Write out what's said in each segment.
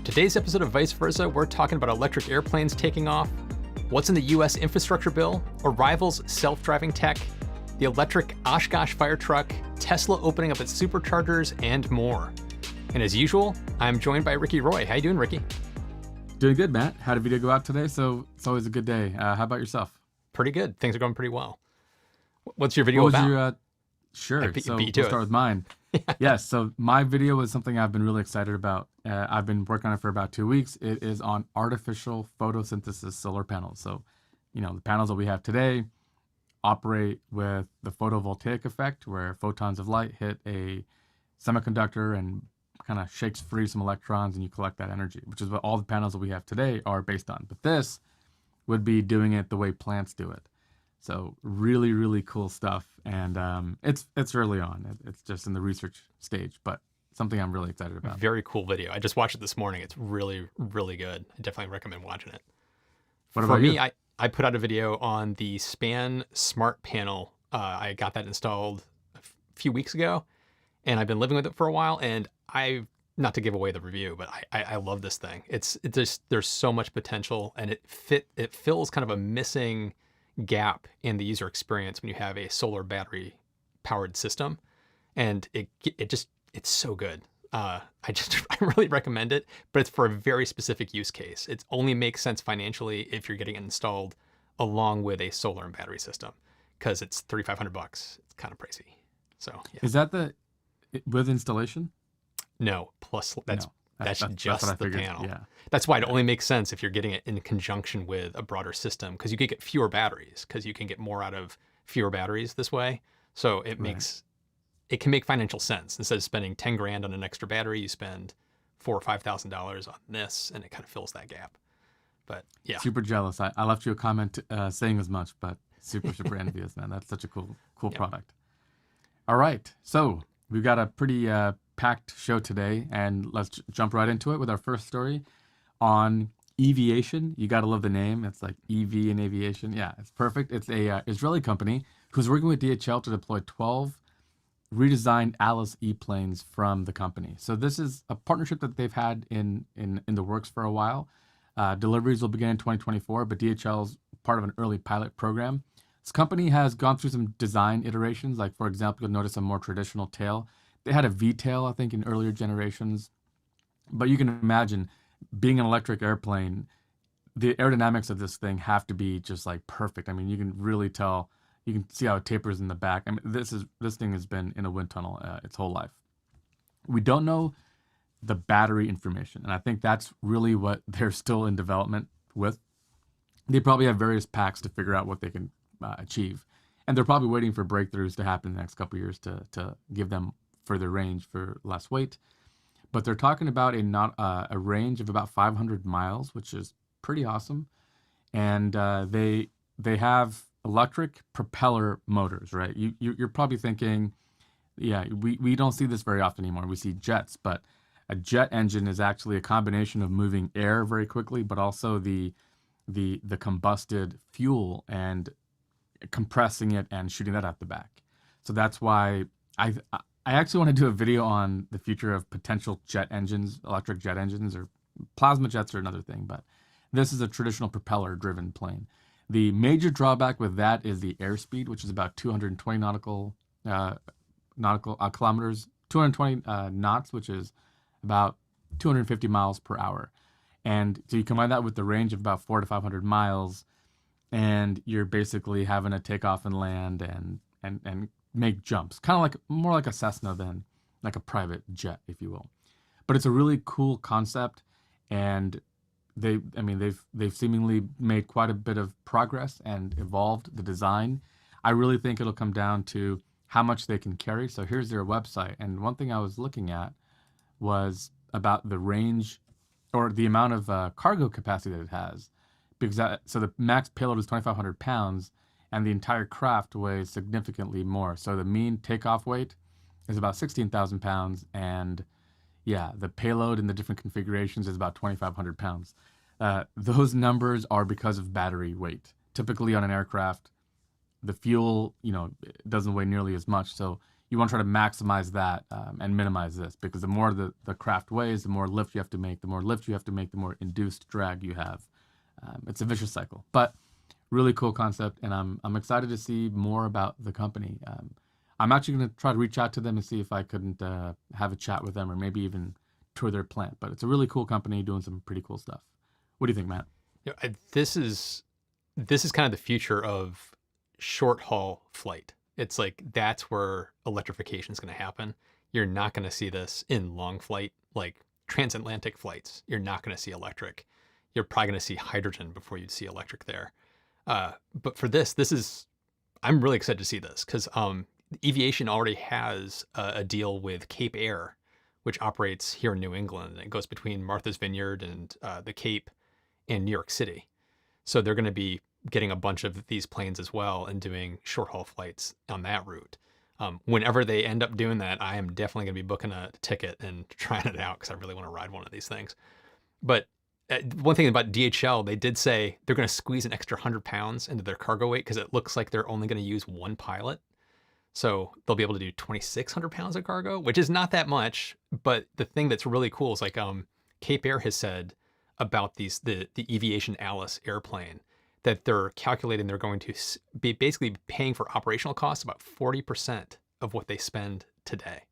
Today's episode of Vice Versa, we're talking about electric airplanes taking off, what's in the U.S. infrastructure bill, Arrival's self-driving tech, the electric Oshkosh Firetruck, Tesla opening up its superchargers, and more. And as usual, I'm joined by Ricky Roy. How you doing, Ricky? Doing good, Matt. Had a video go out today, so it's always a good day. How about yourself? Pretty good. Things are going pretty well. What's your video about? Sure. So we'll start with mine. Yes. So my video is something I've been really excited about. I've been working on it for about 2 weeks. It is on artificial photosynthesis solar panels. So, the panels that we have today operate with the photovoltaic effect, where photons of light hit a semiconductor and kind of shakes free some electrons, and you collect that energy, which is what all the panels that we have today are based on. But this would be doing it the way plants do it. So really, really cool stuff. And it's early on. It's just in the research stage, but something I'm really excited about. Very cool video. I just watched it this morning. It's really, really good. I definitely recommend watching it. What about you? I put out a video on the Span Smart Panel. I got that installed a few weeks ago, and I've been living with it for a while. And not to give away the review, but I love this thing. It's just, there's so much potential, and it fills kind of a missing gap in the user experience when you have a solar battery powered system, and it's so good. I really recommend it, but it's for a very specific use case. It only makes sense financially if you're getting it installed along with a solar and battery system, because it's $3,500. It's kind of pricey. So yeah. Is that with installation? No, plus that's just the panel. Yeah. That's why it only makes sense if you're getting it in conjunction with a broader system, because you could get fewer batteries, because you can get more out of fewer batteries this way. So it can make financial sense. Instead of spending 10 grand on an extra battery, you spend $4,000 or $5,000 on this, and it kind of fills that gap. But yeah, super jealous. I left you a comment saying as much, but super envious, man. That's such a cool product. All right, so we've got a pretty packed show today, and let's jump right into it with our first story on Aviation. You got to love the name. It's like EV and aviation. Yeah, it's perfect. It's a Israeli company who's working with DHL to deploy 12 redesigned Alice E-planes from the company. So this is a partnership that they've had in the works for a while. Deliveries will begin in 2024, but DHL is part of an early pilot program. This company has gone through some design iterations. Like, for example, you'll notice a more traditional tail. They had a V-tail, I think, in earlier generations. But you can imagine, being an electric airplane, the aerodynamics of this thing have to be just like perfect. I mean, you can really tell. You can see how it tapers in the back. I mean, this thing has been in a wind tunnel its whole life. We don't know the battery information, and I think that's really what they're still in development with. They probably have various packs to figure out what they can achieve, and they're probably waiting for breakthroughs to happen in the next couple of years to give them further range for less weight. But they're talking about a range of about 500 miles, which is pretty awesome. And they have electric propeller motors, right? You're probably thinking, yeah, we don't see this very often anymore. We see jets, but a jet engine is actually a combination of moving air very quickly, but also the combusted fuel and compressing it and shooting that out the back. So that's why I actually want to do a video on the future of potential jet engines, electric jet engines, or plasma jets are another thing, but this is a traditional propeller-driven plane. The major drawback with that is the airspeed, which is about 220 nautical kilometers, 220 knots, which is about 250 miles per hour. And so you combine that with the range of about 400 to 500 miles, and you're basically having to take off and land and make jumps, kind of like more like a Cessna than like a private jet, if you will. But it's a really cool concept, and they've seemingly made quite a bit of progress and evolved the design. I really think it'll come down to how much they can carry. So here's their website, and one thing I was looking at was about the range or the amount of cargo capacity that it has, because so the max payload is 2,500 pounds, and the entire craft weighs significantly more. So the mean takeoff weight is about 16,000 pounds, and yeah, the payload in the different configurations is about 2,500 pounds. Those numbers are because of battery weight. Typically on an aircraft, the fuel, doesn't weigh nearly as much, so you want to try to maximize that and minimize this, because the more the craft weighs, the more lift you have to make. The more lift you have to make, the more induced drag you have. It's a vicious cycle, but really cool concept, and I'm excited to see more about the company. I'm actually going to try to reach out to them and see if I couldn't have a chat with them, or maybe even tour their plant. But it's a really cool company doing some pretty cool stuff. What do you think, Matt? This is kind of the future of short haul flight. It's like that's where electrification is going to happen. You're not going to see this in long flight, like transatlantic flights. You're not going to see electric. You're probably going to see hydrogen before you'd see electric there. But for this is, I'm really excited to see this because Aviation already has a deal with Cape Air, which operates here in New England. It goes between Martha's Vineyard and the Cape and New York City. So they're going to be getting a bunch of these planes as well and doing short haul flights on that route. Whenever they end up doing that, I am definitely going to be booking a ticket and trying it out because I really want to ride one of these things. But one thing about DHL, they did say they're going to squeeze an extra 100 pounds into their cargo weight because it looks like they're only going to use one pilot. So they'll be able to do 2,600 pounds of cargo, which is not that much. But the thing that's really cool is like Cape Air has said about the Aviation Alice airplane that they're calculating they're going to be basically paying for operational costs about 40% of what they spend today.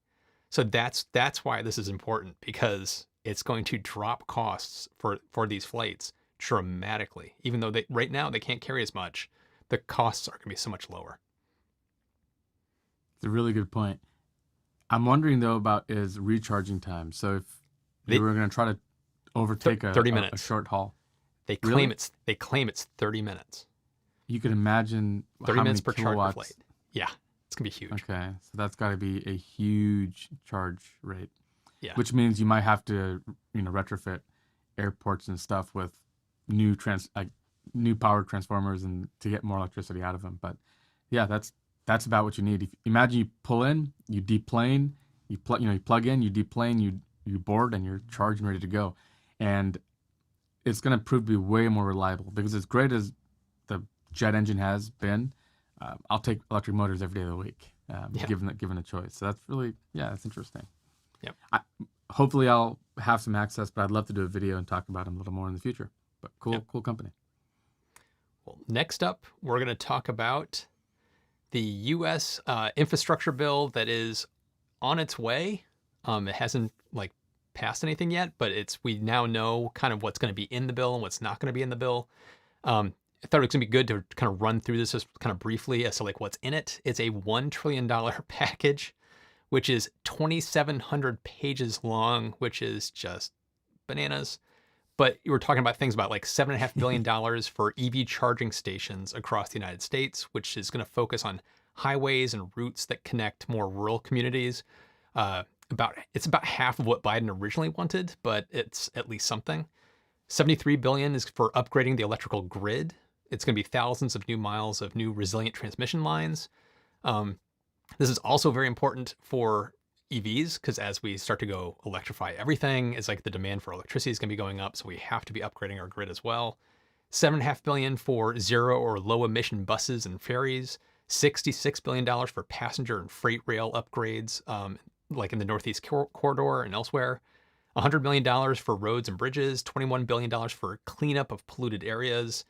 So that's why this is important, because it's going to drop costs for these flights dramatically. Even though right now they can't carry as much, the costs are going to be so much lower. It's a really good point. I'm wondering though about is recharging time. So if they were going to try to overtake 30 minutes. a short haul, they claim it's 30 minutes. You can imagine 30 how minutes many per charge per flight. Yeah, it's gonna be huge. Okay, so that's got to be a huge charge rate. Yeah, which means you might have to retrofit airports and stuff with new power transformers and to get more electricity out of them. But yeah, that's about what you need. Imagine you pull in, you deplane, you plug in, you deplane, you board, and you're charged and ready to go. And it's going to prove to be way more reliable, because as great as the jet engine has been, I'll take electric motors every day of the week, given a choice. So that's really, that's interesting. Yep. Hopefully I'll have some access, but I'd love to do a video and talk about them a little more in the future. But cool company. Well, next up, we're going to talk about the U.S. Infrastructure bill that is on its way. It hasn't passed anything yet, but we now know kind of what's going to be in the bill and what's not going to be in the bill. I thought it was going to be good to kind of run through this just kind of briefly as to what's in it. It's a $1 trillion package, which is 2,700 pages long, which is just bananas. But you were talking about things about $7.5 billion for EV charging stations across the United States, which is going to focus on highways and routes that connect more rural communities. It's about half of what Biden originally wanted, but it's at least something. $73 billion is for upgrading the electrical grid. It's going to be thousands of new miles of new resilient transmission lines. This is also very important for EVs, because as we start to go electrify everything, it's the demand for electricity is going to be going up, so we have to be upgrading our grid as well. $7.5 billion for zero or low emission buses and ferries. $66 billion for passenger and freight rail upgrades, in the Northeast Corridor and elsewhere. $100 million for roads and bridges. $21 billion for cleanup of polluted areas.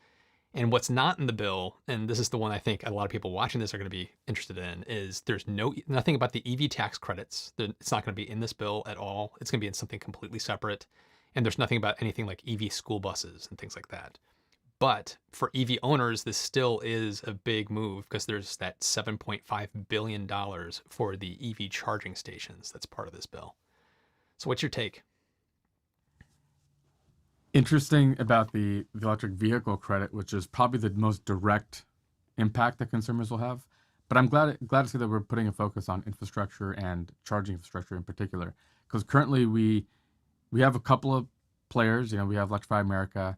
And what's not in the bill, and this is the one I think a lot of people watching this are going to be interested in, is there's nothing about the EV tax credits. It's not going to be in this bill at all. It's going to be in something completely separate. And there's nothing about anything like EV school buses and things like that. But for EV owners, this still is a big move, because there's that $7.5 billion for the EV charging stations that's part of this bill. So what's your take? Interesting about the electric vehicle credit, which is probably the most direct impact that consumers will have. But I'm glad to see that we're putting a focus on infrastructure and charging infrastructure in particular, because currently we have a couple of players. We have Electrify America,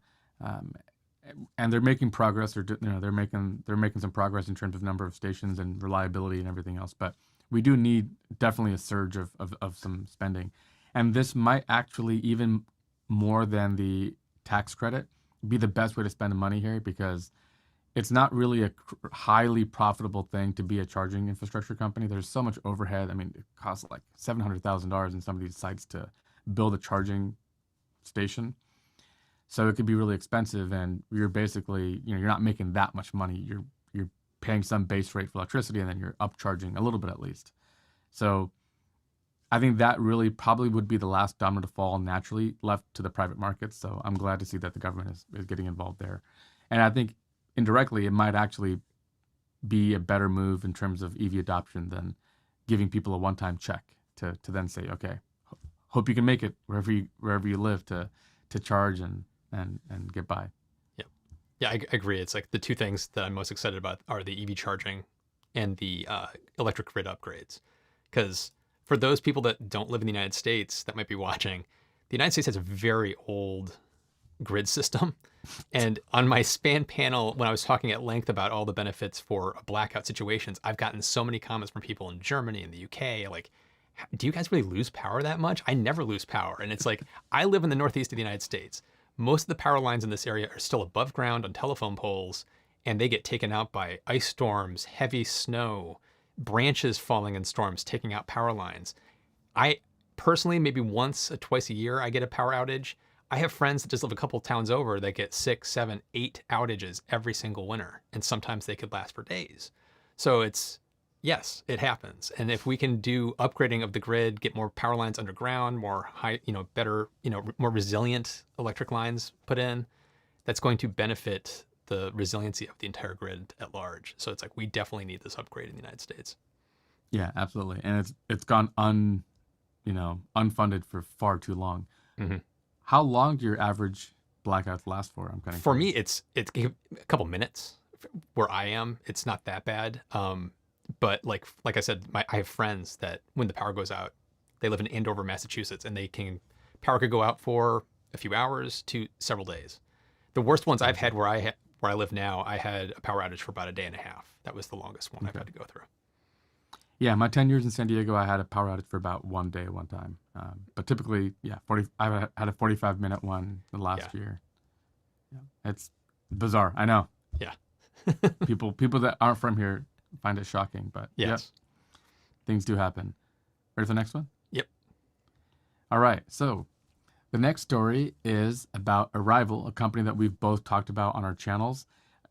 and they're making progress. They're making some progress in terms of number of stations and reliability and everything else. But we do need definitely a surge of some spending, and this might actually, even more than the tax credit, be the best way to spend the money here, because it's not really a highly profitable thing to be a charging infrastructure company. There's so much overhead. I mean, it costs like $700,000 in some of these sites to build a charging station. So it could be really expensive, and you're basically, you're not making that much money. You're paying some base rate for electricity, and then you're upcharging a little bit at least. So I think that really probably would be the last domino to fall naturally left to the private markets. So I'm glad to see that the government is getting involved there. And I think indirectly, it might actually be a better move in terms of EV adoption than giving people a one-time check to then say, okay, hope you can make it wherever you live to charge and get by. Yeah. Yeah, I agree. It's like the two things that I'm most excited about are the EV charging and the electric grid upgrades. Because for those people that don't live in the United States that might be watching, the United States has a very old grid system. And on my span panel, when I was talking at length about all the benefits for blackout situations, I've gotten so many comments from people in Germany and the UK, like, do you guys really lose power that much? I never lose power. And it's like, I live in the Northeast of the United States. Most of the power lines in this area are still above ground on telephone poles, and they get taken out by ice storms, heavy snow, branches falling in storms, taking out power lines. I personally, maybe once or twice a year, I get a power outage. I have friends that just live a couple towns over that get 6, 7, 8 outages every single winter, and sometimes they could last for days. So it's, yes, it happens. And if we can do upgrading of the grid, get more power lines underground, more high, better, more resilient electric lines put in, that's going to benefit the resiliency of the entire grid at large. So it's like, we definitely need this upgrade in the United States. Yeah, absolutely. And it's gone unfunded for far too long. Mm-hmm. How long do your average blackouts last for? I'm kind of For curious. me, it's a couple minutes. Where I am, it's not that bad. But like I said, I have friends that when the power goes out, they live in Andover, Massachusetts, and power could go out for a few hours to several days. The worst ones I've had where I live now, I had a power outage for about a day and a half. That was the longest one I've had to go through. Yeah, my 10 years in San Diego, I had a power outage for about one day one time. But typically, yeah, I had a 45-minute one the last year. Yeah, it's bizarre. I know. Yeah. people that aren't from here find it shocking, but yes, things do happen. Ready for the next one? Yep. All right. So the next story is about Arrival, a company that we've both talked about on our channels.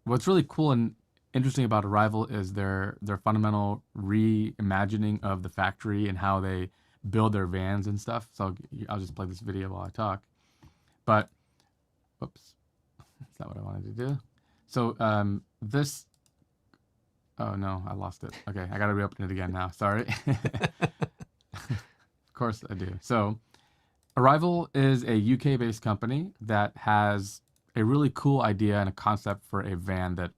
What's really cool and interesting about Arrival is their fundamental reimagining of the factory and how they build their vans and stuff. So I'll just play this video while I talk. But, whoops, that's not what I wanted to do. So this, oh no, I lost it. Okay, I gotta reopen it again now. Sorry. Of course I do. So Arrival is a UK-based company that has a really cool idea and a concept for a van that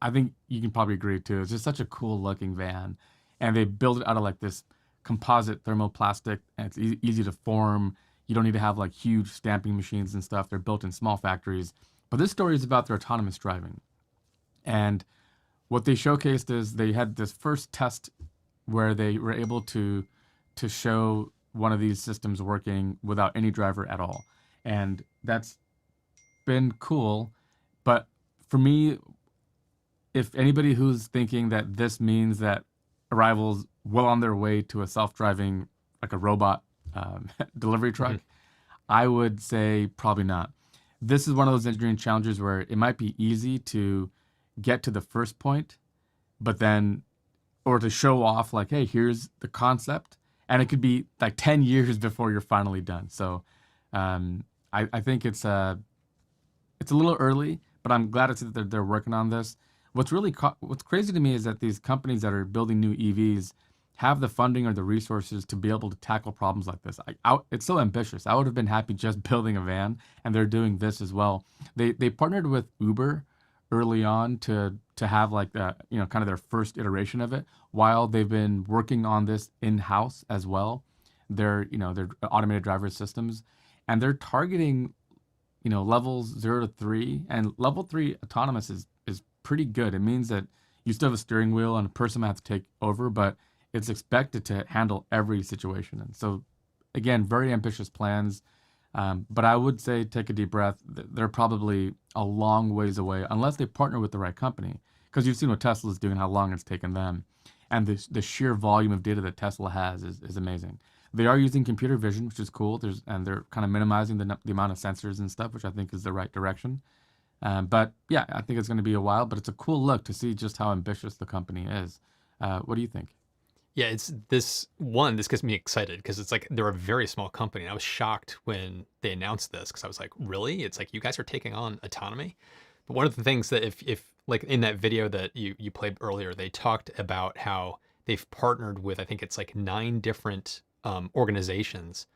I think you can probably agree to. It's just such a cool looking van. And they build it out of like this composite thermoplastic, and it's easy to form. You don't need to have like huge stamping machines and stuff. They're built in small factories. But this story is about their autonomous driving. And what they showcased is they had this first test where they were able to show one of these systems working without any driver at all. And that's been cool. But for me, if anybody who's thinking that this means that Arrival's well on their way to a self-driving, like a robot delivery truck, I would say probably not. This is one of those engineering challenges where it might be easy to get to the first point, but then, or to show off like, hey, here's the concept. And it could be like 10 years before you're finally done. So I think it's a little early, but I'm glad to see that they're working on this. What's crazy to me is that these companies that are building new EVs have the funding or the resources to be able to tackle problems like this. It's so ambitious. I would have been happy just building a van, and they're doing this as well. They partnered with Uber early on to have like kind of their first iteration of it, while they've been working on this in-house as well. Their automated driver systems, and they're targeting levels 0 to 3, and level 3 autonomous is pretty good. It means that you still have a steering wheel and a person might have to take over, but it's expected to handle every situation. And so, again, very ambitious plans. But I would say take a deep breath. They're probably a long ways away unless they partner with the right company. Because you've seen what Tesla's doing, how long it's taken them. And the sheer volume of data that Tesla has is amazing. They are using computer vision, which is cool. And they're kind of minimizing the amount of sensors and stuff, which I think is the right direction. But yeah, I think it's going to be a while, but it's a cool look to see just how ambitious the company is. What do you think? Yeah, this gets me excited because it's like they're a very small company. I was shocked when they announced this because I was like, really? It's like you guys are taking on autonomy? But one of the things that if like in that video that you played earlier, they talked about how they've partnered with, I think it's like 9 different organizations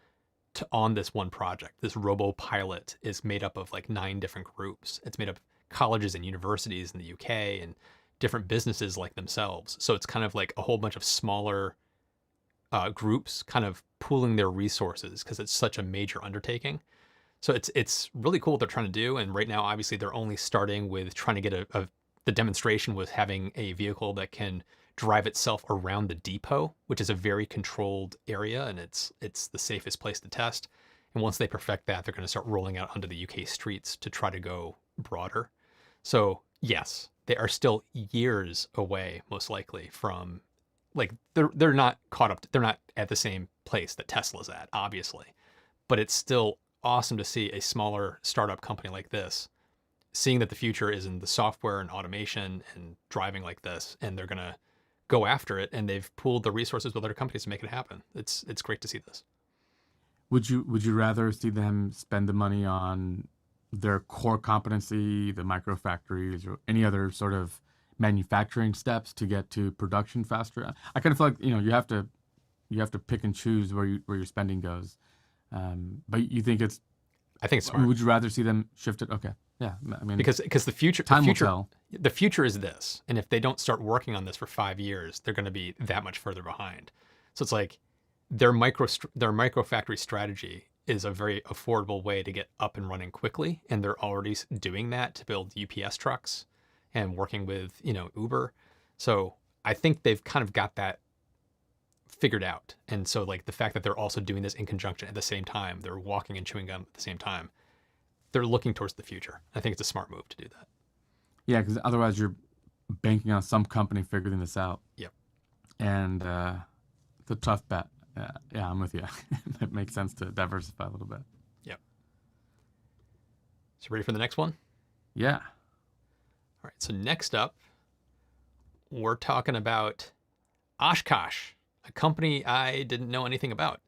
on this one project. This Robo Pilot is made up of like 9 different groups. It's made up of colleges and universities in the UK and different businesses like themselves. So it's kind of like a whole bunch of smaller groups kind of pooling their resources because it's such a major undertaking. So it's really cool what they're trying to do. And right now, obviously, they're only starting with trying to get the demonstration was having a vehicle that can drive itself around the depot, which is a very controlled area, and it's the safest place to test. And once they perfect that, they're going to start rolling out onto the UK streets to try to go broader. So yes, they are still years away, most likely, from like they're not caught up. They're not at the same place that Tesla's at, obviously, but it's still awesome to see a smaller startup company like this seeing that the future is in the software and automation and driving like this, and they're going to go after it, and they've pooled the resources with other companies to make it happen. It's great to see this. Would you rather see them spend the money on their core competency, the micro factories, or any other sort of manufacturing steps to get to production faster? I kind of feel like you have to pick and choose where your spending goes. But you think I think it's smart. Would you rather see them shift it? Okay, yeah. I mean, because the future, will tell. The future is this, and if they don't start working on this for 5 years, they're going to be that much further behind. So it's like their micro factory strategy is a very affordable way to get up and running quickly, and they're already doing that to build UPS trucks and working with Uber. So I think they've kind of got that figured out. And so like the fact that they're also doing this in conjunction at the same time, they're walking and chewing gum at the same time, they're looking towards the future. I think it's a smart move to do that. Yeah, because otherwise you're banking on some company figuring this out. Yep. And it's a tough bet. Yeah, I'm with you. It makes sense to diversify a little bit. Yep. So ready for the next one? Yeah. All right. So next up, we're talking about Oshkosh, a company I didn't know anything about,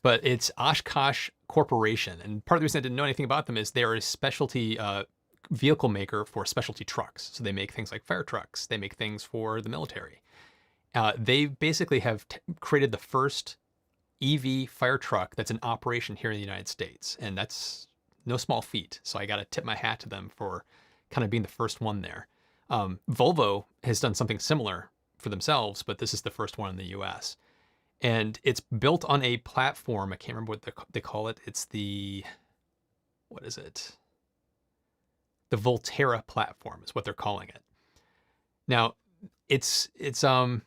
but it's Oshkosh Corporation. And part of the reason I didn't know anything about them is they're a specialty vehicle maker for specialty trucks. So they make things like fire trucks. They make things for the military. They basically have created the first EV fire truck that's in operation here in the United States. And that's no small feat. So I got to tip my hat to them for kind of being the first one there. Volvo has done something similar for themselves, but this is the first one in the US. And it's built on a platform. I can't remember what they call it. It's what is it? The Volterra platform is what they're calling it. Now, it still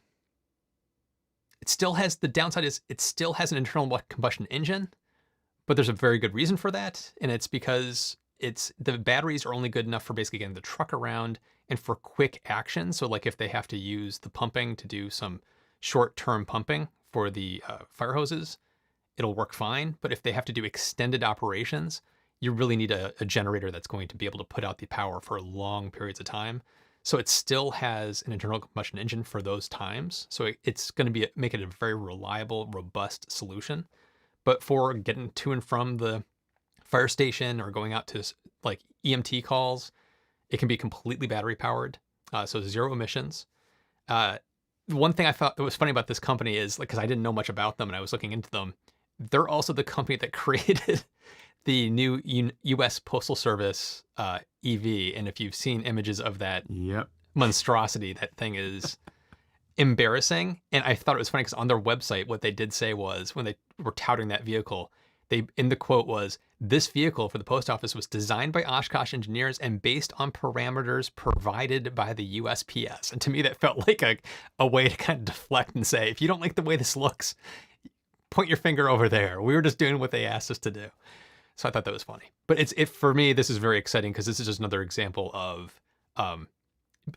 has, the downside is it still has an internal combustion engine, but there's a very good reason for that. And it's because the batteries are only good enough for basically getting the truck around and for quick action. So like if they have to use the pumping to do some short-term pumping for the fire hoses, it'll work fine. But if they have to do extended operations, you really need a generator that's going to be able to put out the power for long periods of time. So it still has an internal combustion engine for those times. So it's going to make it a very reliable, robust solution. But for getting to and from the fire station or going out to like EMT calls, it can be completely battery powered. So 0 emissions. One thing I thought that was funny about this company is, like, because I didn't know much about them and I was looking into them, they're also the company that created the new U.S. Postal Service EV. And if you've seen images of that monstrosity, that thing is embarrassing. And I thought it was funny because on their website, what they did say was, when they were touting that vehicle, in the quote was, "This vehicle for the post office was designed by Oshkosh engineers and based on parameters provided by the USPS." And to me, that felt like a way to kind of deflect and say, if you don't like the way this looks, point your finger over there. We were just doing what they asked us to do. So I thought that was funny. But for me, this is very exciting because this is just another example of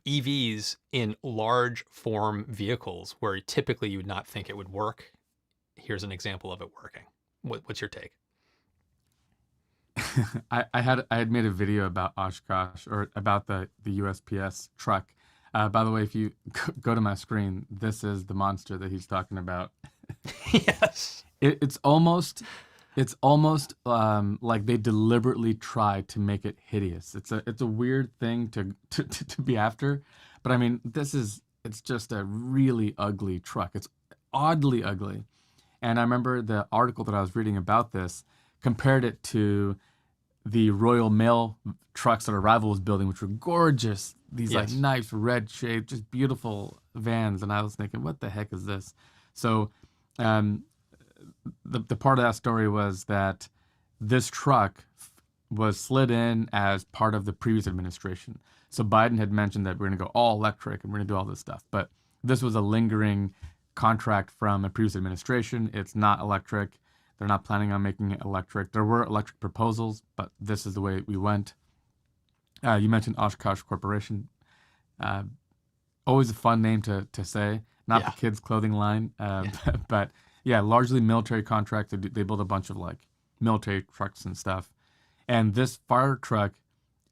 EVs in large form vehicles where typically you would not think it would work. Here's an example of it working. What's your take? I had made a video about Oshkosh, or about the USPS truck. By the way, if you go to my screen, this is the monster that he's talking about. Yes. It's almost like they deliberately tried to make it hideous. It's a weird thing to be after, but I mean, it's just a really ugly truck. It's oddly ugly. And I remember the article that I was reading about this compared it to the Royal Mail trucks that Arrival was building, which were gorgeous. These like Yes. nice red shaped, just beautiful vans. And I was thinking, what the heck is this? So the part of that story was that this truck was slid in as part of the previous administration. So Biden had mentioned that we're going to go all electric and we're going to do all this stuff. But this was a lingering contract from a previous administration. It's not electric. They're not planning on making it electric. There were electric proposals, but this is the way we went. You mentioned Oshkosh Corporation. Always a fun name to say. Not Yeah. the kids' clothing line, but yeah, largely military contracts. They build a bunch of like military trucks and stuff. And this fire truck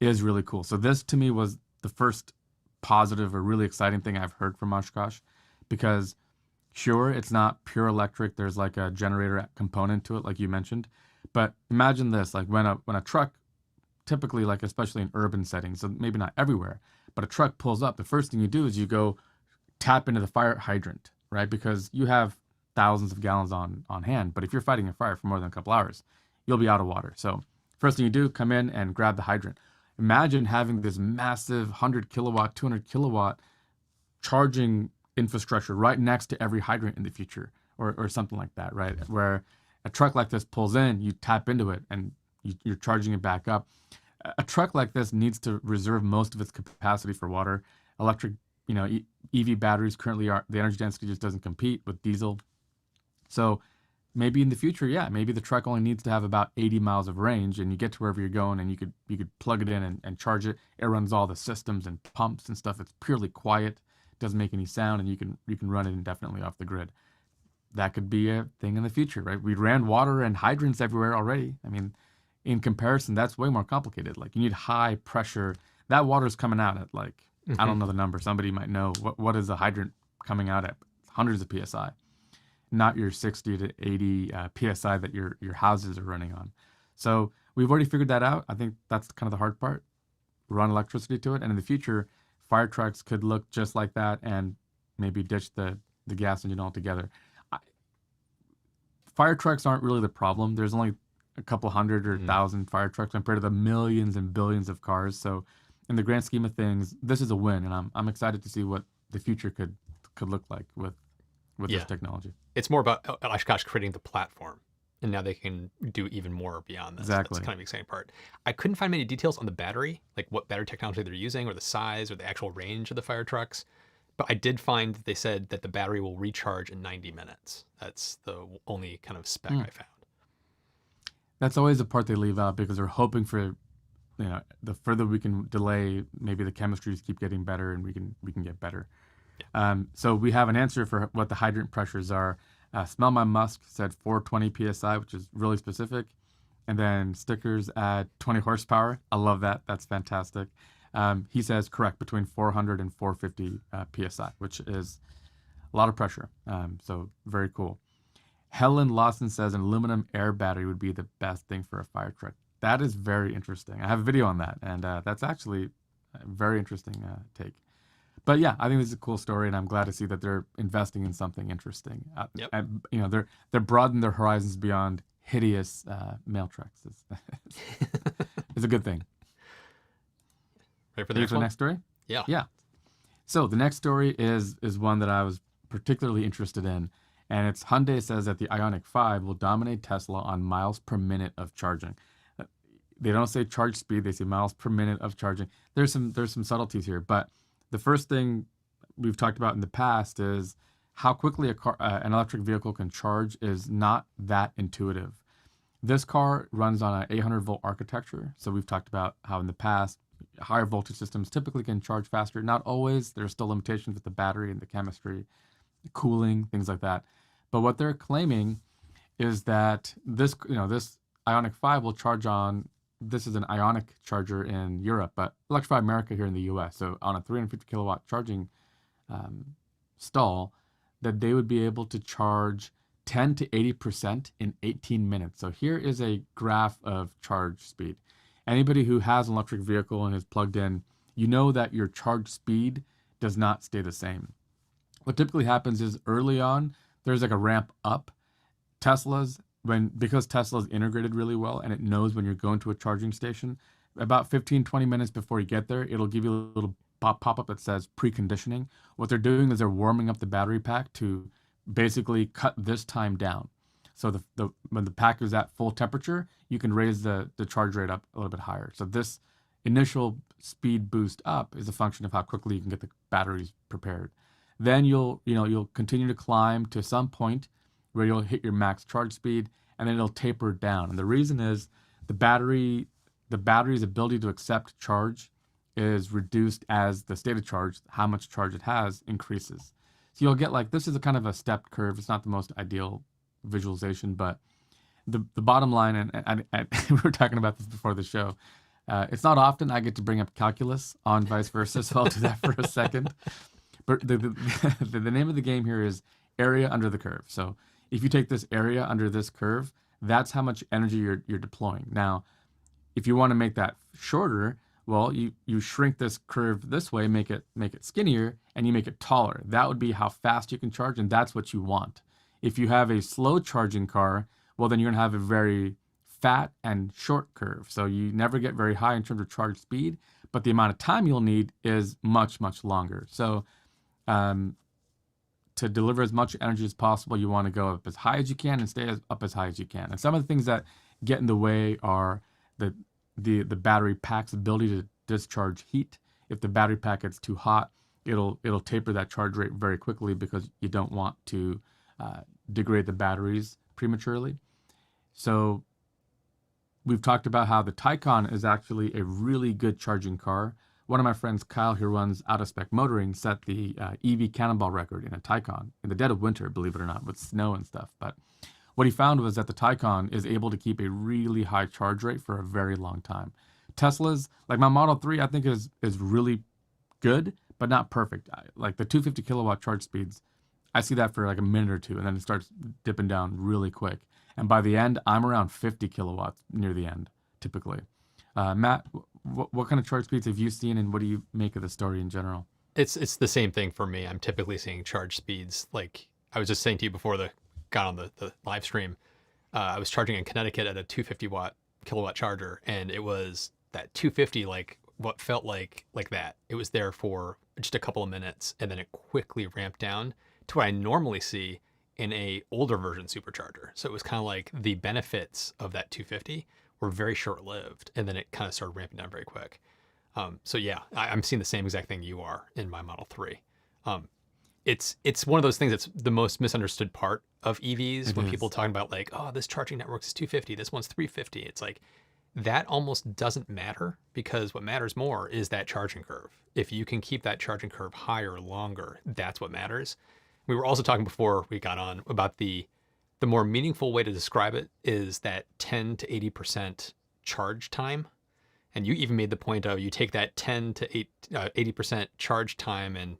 is really cool. So this to me was the first positive or really exciting thing I've heard from Oshkosh, because sure, it's not pure electric. There's like a generator component to it, like you mentioned. But imagine this, like when a truck, typically like especially in urban settings, so maybe not everywhere, but a truck pulls up, the first thing you do is you go tap into the fire hydrant, right? Because you have thousands of gallons on hand. But if you're fighting a fire for more than a couple hours, you'll be out of water. So first thing you do, come in and grab the hydrant. Imagine having this massive 100 kilowatt, 200 kilowatt charging infrastructure right next to every hydrant in the future, or something like that, right? Where a truck like this pulls in, you tap into it and you're charging it back up. A truck like this needs to reserve most of its capacity for water. Electric, EV batteries currently the energy density just doesn't compete with diesel. So maybe in the future, maybe the truck only needs to have about 80 miles of range, and you get to wherever you're going and you could plug it in and charge it. It runs all the systems and pumps and stuff. It's purely quiet, doesn't make any sound, and you can run it indefinitely off the grid. That could be a thing in the future, right? We ran water and hydrants everywhere already. I mean, in comparison, that's way more complicated. Like you need high pressure. That water's coming out at like, I don't know the number. Somebody might know. What is a hydrant coming out at? Hundreds of PSI, not your 60 to 80 PSI that your houses are running on. So we've already figured that out. I think that's kind of the hard part. Run electricity to it. And in the future, fire trucks could look just like that and maybe ditch the gas engine altogether. Fire trucks aren't really the problem. There's only a couple hundred or thousand fire trucks compared to the millions and billions of cars. So in the grand scheme of things, this is a win, and I'm excited to see what the future could look like with this technology. It's more about Oshkosh creating the platform, and now they can do even more beyond this. Exactly. That's kind of the exciting part. I couldn't find many details on the battery, like what battery technology they're using, or the size, or the actual range of the fire trucks. But I did find that they said that the battery will recharge in 90 minutes. That's the only kind of spec I found. That's always the part they leave out, because they're hoping for, the further we can delay, maybe the chemistries keep getting better and we can get better. Yeah. So we have an answer for what the hydrant pressures are. Smell My Musk said 420 PSI, which is really specific. And then Stickers at 20 horsepower. I love that. That's fantastic. He says correct, between 400 and 450 PSI, which is a lot of pressure. So very cool. Helen Lawson says an aluminum air battery would be the best thing for a fire truck. That is very interesting. I have a video on that, and that's actually a very interesting take. But yeah, I think this is a cool story, and I'm glad to see that they're investing in something interesting. Yep. And, they're broadening their horizons beyond hideous mail trucks. It's a good thing. Ready for the next story? Yeah. Yeah. So the next story is one that I was particularly interested in, and it's Hyundai says that the Ioniq 5 will dominate Tesla on miles per minute of charging. They don't say charge speed; they say miles per minute of charging. There's some subtleties here, but the first thing we've talked about in the past is how quickly an electric vehicle can charge is not that intuitive. This car runs on an 800 volt architecture. So we've talked about how in the past, higher voltage systems typically can charge faster. Not always. There's still limitations with the battery and the chemistry, the cooling, things like that. But what they're claiming is that this Ioniq 5 will charge on, this is an Ioniq charger in Europe, but Electrify America here in the US. So on a 350 kilowatt charging stall, that they would be able to charge 10 to 80% in 18 minutes. So here is a graph of charge speed. Anybody who has an electric vehicle and is plugged in, you know that your charge speed does not stay the same. What typically happens is early on, there's like a ramp up. Because Tesla's integrated really well and it knows when you're going to a charging station, about 15, 20 minutes before you get there, it'll give you a little pop-up that says preconditioning. What they're doing is they're warming up the battery pack to basically cut this time down. So when the pack is at full temperature, you can raise the charge rate up a little bit higher. So this initial speed boost up is a function of how quickly you can get the batteries prepared. Then you'll continue to climb to some point where you'll hit your max charge speed, and then it'll taper down. And the reason is the battery's ability to accept charge is reduced as the state of charge, how much charge it has, increases. So you'll get this is a kind of a stepped curve. It's not the most ideal visualization, but the bottom line, and we were talking about this before the show, it's not often I get to bring up calculus on vice versa, so I'll do that for a second. But the name of the game here is area under the curve. So if you take this area under this curve, that's how much energy you're deploying. Now, if you want to make that shorter, well, you shrink this curve this way, make it skinnier, and you make it taller. That would be how fast you can charge, and that's what you want. If you have a slow charging car, well, then you're going to have a very fat and short curve. So you never get very high in terms of charge speed, but the amount of time you'll need is much, much longer. So to deliver as much energy as possible, you want to go up as high as you can and stay up as high as you can. And some of the things that get in the way are the battery pack's ability to discharge heat. If the battery pack gets too hot, it'll taper that charge rate very quickly because you don't want to degrade the batteries prematurely. So we've talked about how the Taycan is actually a really good charging car. One of my friends, Kyle, who runs Out of Spec Motoring, set the EV cannonball record in a Taycan in the dead of winter, believe it or not, with snow and stuff. But what he found was that the Taycan is able to keep a really high charge rate for a very long time. Tesla's, like my Model 3, I think is really good, but not perfect. Like the 250 kilowatt charge speeds, I see that for like a minute or two, and then it starts dipping down really quick. And by the end, I'm around 50 kilowatts near the end, typically. Matt, what kind of charge speeds have you seen, and what do you make of the story in general? It's the same thing for me. I'm typically seeing charge speeds. Like I was just saying to you before got on the live stream, I was charging in Connecticut at a 250 kilowatt charger, and it was that 250, like what felt like that. It was there for just a couple of minutes, and then it quickly ramped down to what I normally see in a older version supercharger. So it was kind of like the benefits of that 250 were very short-lived, and then it kind of started ramping down very quick. So yeah, I'm seeing the same exact thing you are in my Model 3. It's one of those things that's the most misunderstood part of EVs when people talking about like, oh, this charging network is 250, this one's 350. It's like that almost doesn't matter, because what matters more is that charging curve. If you can keep that charging curve higher longer, that's what matters. We were also talking before we got on about the more meaningful way to describe it is that 10 to 80% charge time. And you even made the point of you take that 10 to 80% charge time and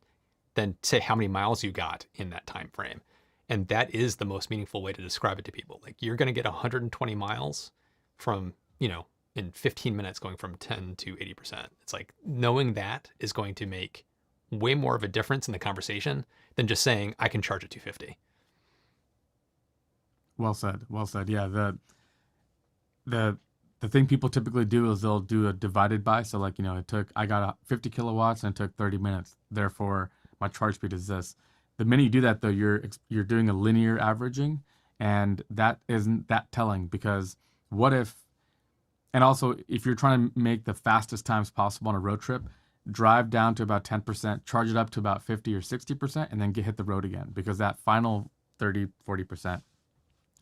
then say how many miles you got in that time frame. And that is the most meaningful way to describe it to people. Like you're going to get 120 miles from, in 15 minutes going from 10 to 80%. It's like knowing that is going to make way more of a difference in the conversation than just saying I can charge at 250. Well said. Well said. Yeah. The thing people typically do is they'll do a divided by. So like, I got 50 kilowatts and it took 30 minutes. Therefore, my charge speed is this. The minute you do that, though, you're doing a linear averaging, and that isn't that telling, because what if, and also if you're trying to make the fastest times possible on a road trip, drive down to about 10%, charge it up to about 50 or 60%, and then hit the road again, because that final 30, 40%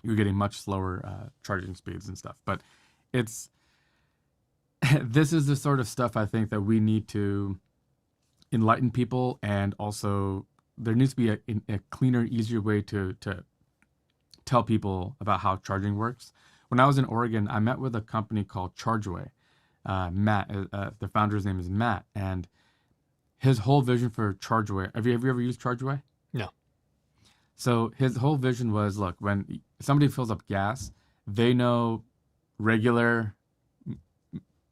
you're getting much slower charging speeds and stuff. But it's this is the sort of stuff I think that we need to enlighten people, and also there needs to be a cleaner, easier way to tell people about how charging works. When I was in Oregon, I met with a company called Chargeway. Matt, the founder's name is Matt, and his whole vision for Chargeway. Have you ever used Chargeway? No. So his whole vision was, look, when somebody fills up gas, they know regular,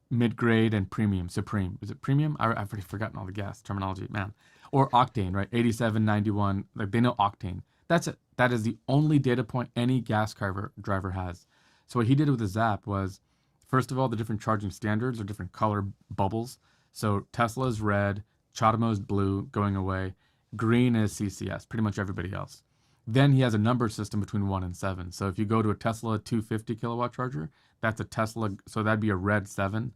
mid-grade, and premium. Supreme. Is it premium? I've already forgotten all the gas terminology, man. Or octane, right? 87, 91. Like, they know octane. That's it. That is the only data point any gas driver has. So what he did with his app was, first of all, the different charging standards are different color bubbles. So Tesla is red, Chatamo is blue, going away. Green is CCS, pretty much everybody else. Then he has a number system between 1 and 7. So if you go to a Tesla 250 kilowatt charger, that's a Tesla, so that'd be a red 7.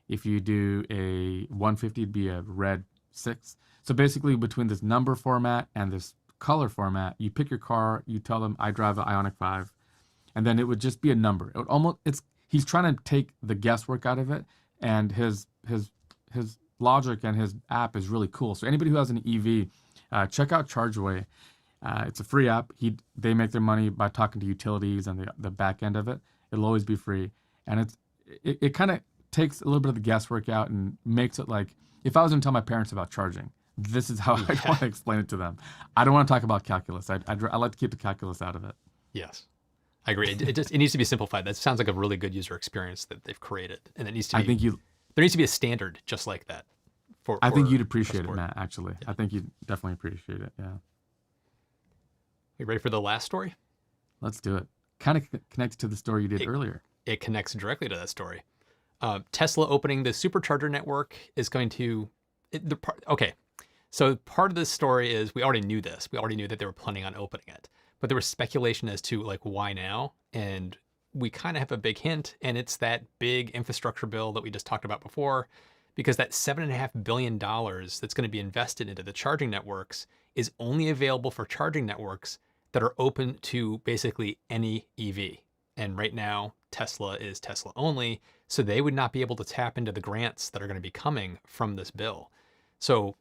If you do a 150, it'd be a red 6. So basically between this number format and this color format, you pick your car, you tell them, I drive an Ioniq 5, and then it would just be a number. It would he's trying to take the guesswork out of it, and his logic and his app is really cool. So anybody who has an EV, check out Chargeway. It's a free app. They make their money by talking to utilities and the back end of it. It'll always be free, and it kind of takes a little bit of the guesswork out and makes it like, if I was going to tell my parents about charging, this is how I want to explain it to them. I don't want to talk about calculus. I like to keep the calculus out of it. Yes, I agree. It needs to be simplified. That sounds like a really good user experience that they've created, and it needs to be. There needs to be a standard just like that. I think you'd appreciate it, Matt. Actually, yeah. I think you'd definitely appreciate it. Yeah. You ready for the last story? Let's do it. Kind of connects to the story you did earlier. It connects directly to that story. Tesla opening the supercharger network is going to. Okay, so part of this story is we already knew this. We already knew that they were planning on opening it, but there was speculation as to like why now, and we kind of have a big hint, and it's that big infrastructure bill that we just talked about before, because that $7.5 billion that's going to be invested into the charging networks is only available for charging networks that are open to basically any EV. And right now, Tesla is Tesla only, so they would not be able to tap into the grants that are going to be coming from this bill. So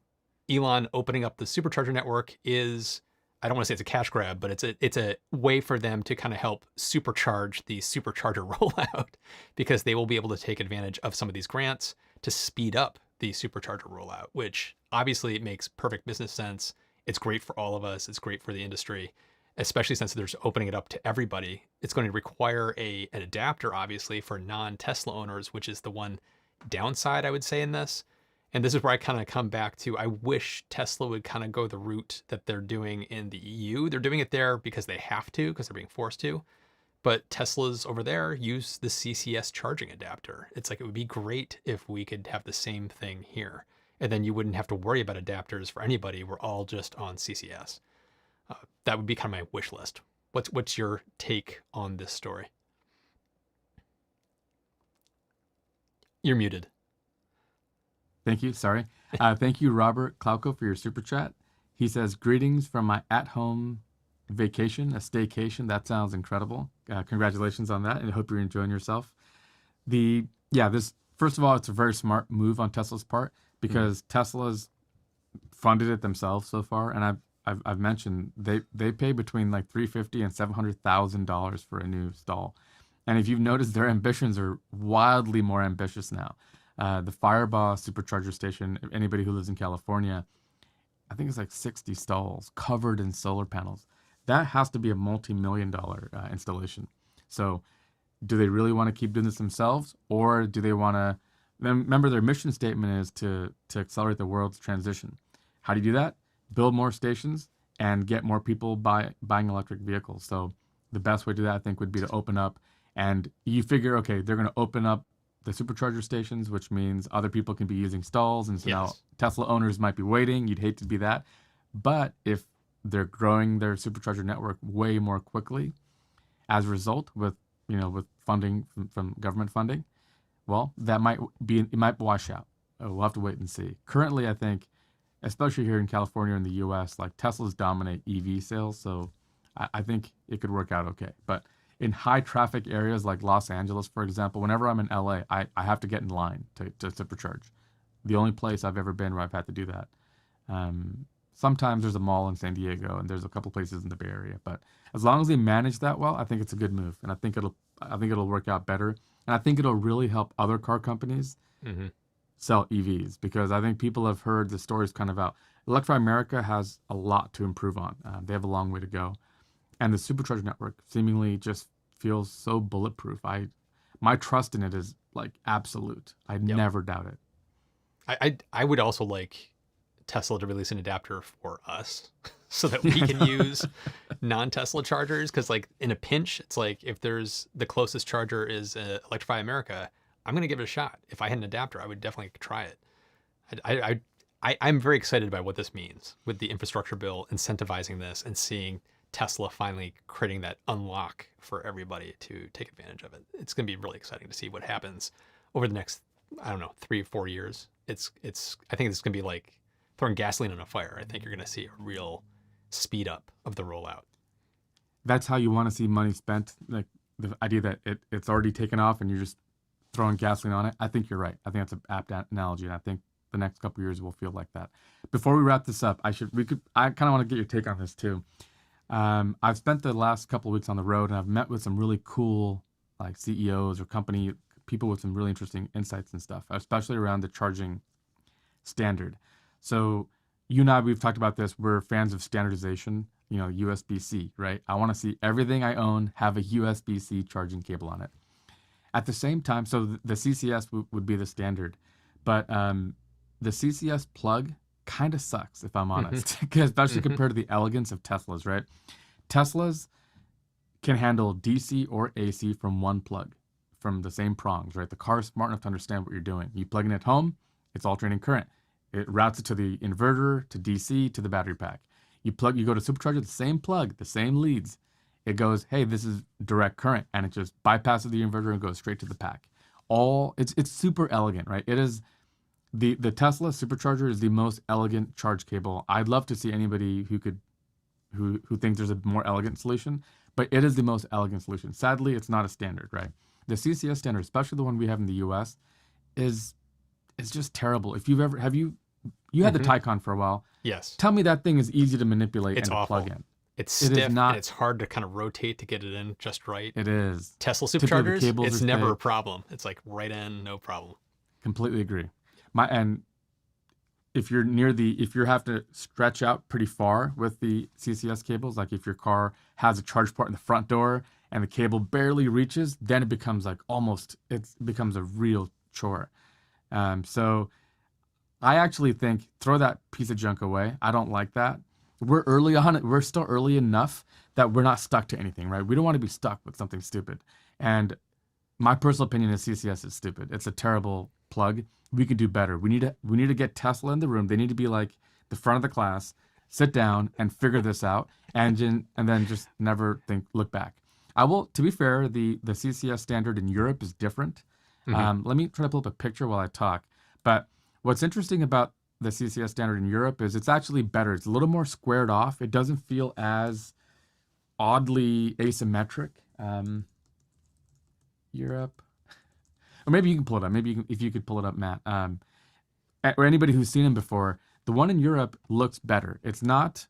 Elon opening up the supercharger network is, I don't want to say it's a cash grab, but it's a way for them to kind of help supercharge the supercharger rollout, because they will be able to take advantage of some of these grants to speed up the supercharger rollout, which obviously makes perfect business sense. It's great for all of us. It's great for the industry, especially since there's opening it up to everybody. It's going to require an adapter, obviously, for non-Tesla owners, which is the one downside, I would say, in this. And this is where I kind of come back to, I wish Tesla would kind of go the route that they're doing in the EU. They're doing it there because they have to, because they're being forced to. But Teslas over there use the CCS charging adapter. It's like, it would be great if we could have the same thing here. And then you wouldn't have to worry about adapters for anybody. We're all just on CCS. That would be kind of my wish list. What's your take on this story? You're muted. Thank you. Sorry. Thank you, Robert Klauko, for your super chat. He says, greetings from my at-home vacation, a staycation. That sounds incredible. Congratulations on that, and I hope you're enjoying yourself. First of all, it's a very smart move on Tesla's part, because Tesla's funded it themselves so far, and I've mentioned they pay between like $350,000 and $700,000 for a new stall, and if you've noticed, their ambitions are wildly more ambitious now. The Fireboss supercharger station, anybody who lives in California, I think it's like 60 stalls covered in solar panels. That has to be a multi-million-dollar installation. So do they really want to keep doing this themselves, or do they want to? Remember, their mission statement is to accelerate the world's transition. How do you do that? Build more stations and get more people buying electric vehicles. So the best way to do that, I think, would be to open up. And you figure, okay, they're going to open up the supercharger stations, which means other people can be using stalls. And so now Tesla owners might be waiting. You'd hate to be that. But if they're growing their supercharger network way more quickly as a result with funding from government funding, well, it might wash out. We'll have to wait and see. Currently, I think, especially here in California and the US, like Teslas dominate EV sales. So I think it could work out okay. But in high traffic areas like Los Angeles, for example, whenever I'm in LA, I have to get in line to supercharge. The only place I've ever been where I've had to do that. Sometimes there's a mall in San Diego and there's a couple places in the Bay Area, but as long as they manage that well, I think it's a good move, and I think it'll work out better, and I think it'll really help other car companies Mm-hmm. sell EVs, because I think people have heard the stories kind of out. Electrify America has a lot to improve on. They have a long way to go, and the supercharger network seemingly just feels so bulletproof. My trust in it is like absolute. I Yep. never doubt it. I would also like Tesla to release an adapter for us so that we can use non-Tesla chargers. Because like in a pinch, it's like if there's the closest charger is Electrify America, I'm gonna give it a shot. If I had an adapter, I would definitely try it. I'm very excited by what this means with the infrastructure bill incentivizing this and seeing Tesla finally creating that unlock for everybody to take advantage of it. It's gonna be really exciting to see what happens over the next, I don't know, 3-4 years. I think it's gonna be like throwing gasoline on a fire. I think you're gonna see a real speed up of the rollout. That's how you want to see money spent. Like the idea that it's already taken off and you're just throwing gasoline on it. I think you're right. I think that's an apt analogy, and I think the next couple of years will feel like that. Before we wrap this up, I kind of want to get your take on this too. I've spent the last couple of weeks on the road, and I've met with some really cool like CEOs or company people with some really interesting insights and stuff, especially around the charging standard. So you and I, we've talked about this. We're fans of standardization, USB-C, right? I want to see everything I own have a USB-C charging cable on it. At the same time, so the CCS would be the standard, but the CCS plug kind of sucks, if I'm honest, especially compared to the elegance of Teslas, right? Teslas can handle DC or AC from one plug, from the same prongs, right? The car is smart enough to understand what you're doing. You plug in at home, it's alternating current. It routes it to the inverter, to DC, to the battery pack. You go to supercharger, the same plug, the same leads. It goes, hey, this is direct current, and it just bypasses the inverter and goes straight to the pack. It's super elegant, right? It is the Tesla supercharger is the most elegant charge cable. I'd love to see anybody who thinks there's a more elegant solution, but it is the most elegant solution. Sadly, it's not a standard, right? The CCS standard, especially the one we have in the US, is just terrible. If you had the Taycan for a while. Yes. Tell me that thing is easy to manipulate It's and to awful. plug in. It's stiff and it's hard to kind of rotate to get it in just right. It is. Tesla Typically, the superchargers, cables it's are never thick. a problem. It's like right in, no problem. Completely agree. And if you have to stretch out pretty far with the CCS cables, like if your car has a charge port in the front door and the cable barely reaches, then it becomes like it becomes a real chore. So I actually think throw that piece of junk away. I don't like that. We're early on it. We're still early enough that we're not stuck to anything, right? We don't want to be stuck with something stupid. And my personal opinion is CCS is stupid. It's a terrible plug. We could do better. We need to get Tesla in the room. They need to be like the front of the class, sit down and figure this out, and then just never look back. To be fair, the CCS standard in Europe is different. Let me try to pull up a picture while I talk. But what's interesting about the CCS standard in Europe is it's actually better. It's a little more squared off. It doesn't feel as oddly asymmetric. Europe. Or maybe you can pull it up. If you could pull it up, Matt. Or anybody who's seen them before. The one in Europe looks better. It's a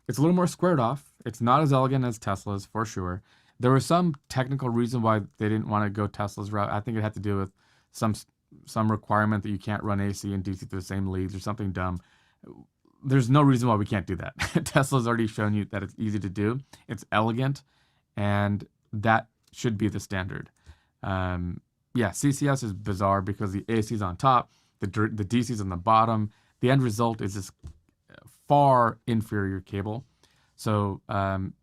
little more squared off. It's not as elegant as Tesla's, for sure. There was some technical reason why they didn't want to go Tesla's route. I think it had to do with some requirement that you can't run AC and DC through the same leads or something dumb. There's no reason why we can't do that. Tesla's already shown you that it's easy to do. It's elegant, and that should be the standard. CCS is bizarre because the AC is on top, the DC is on the bottom. The end result is this far inferior cable. So so on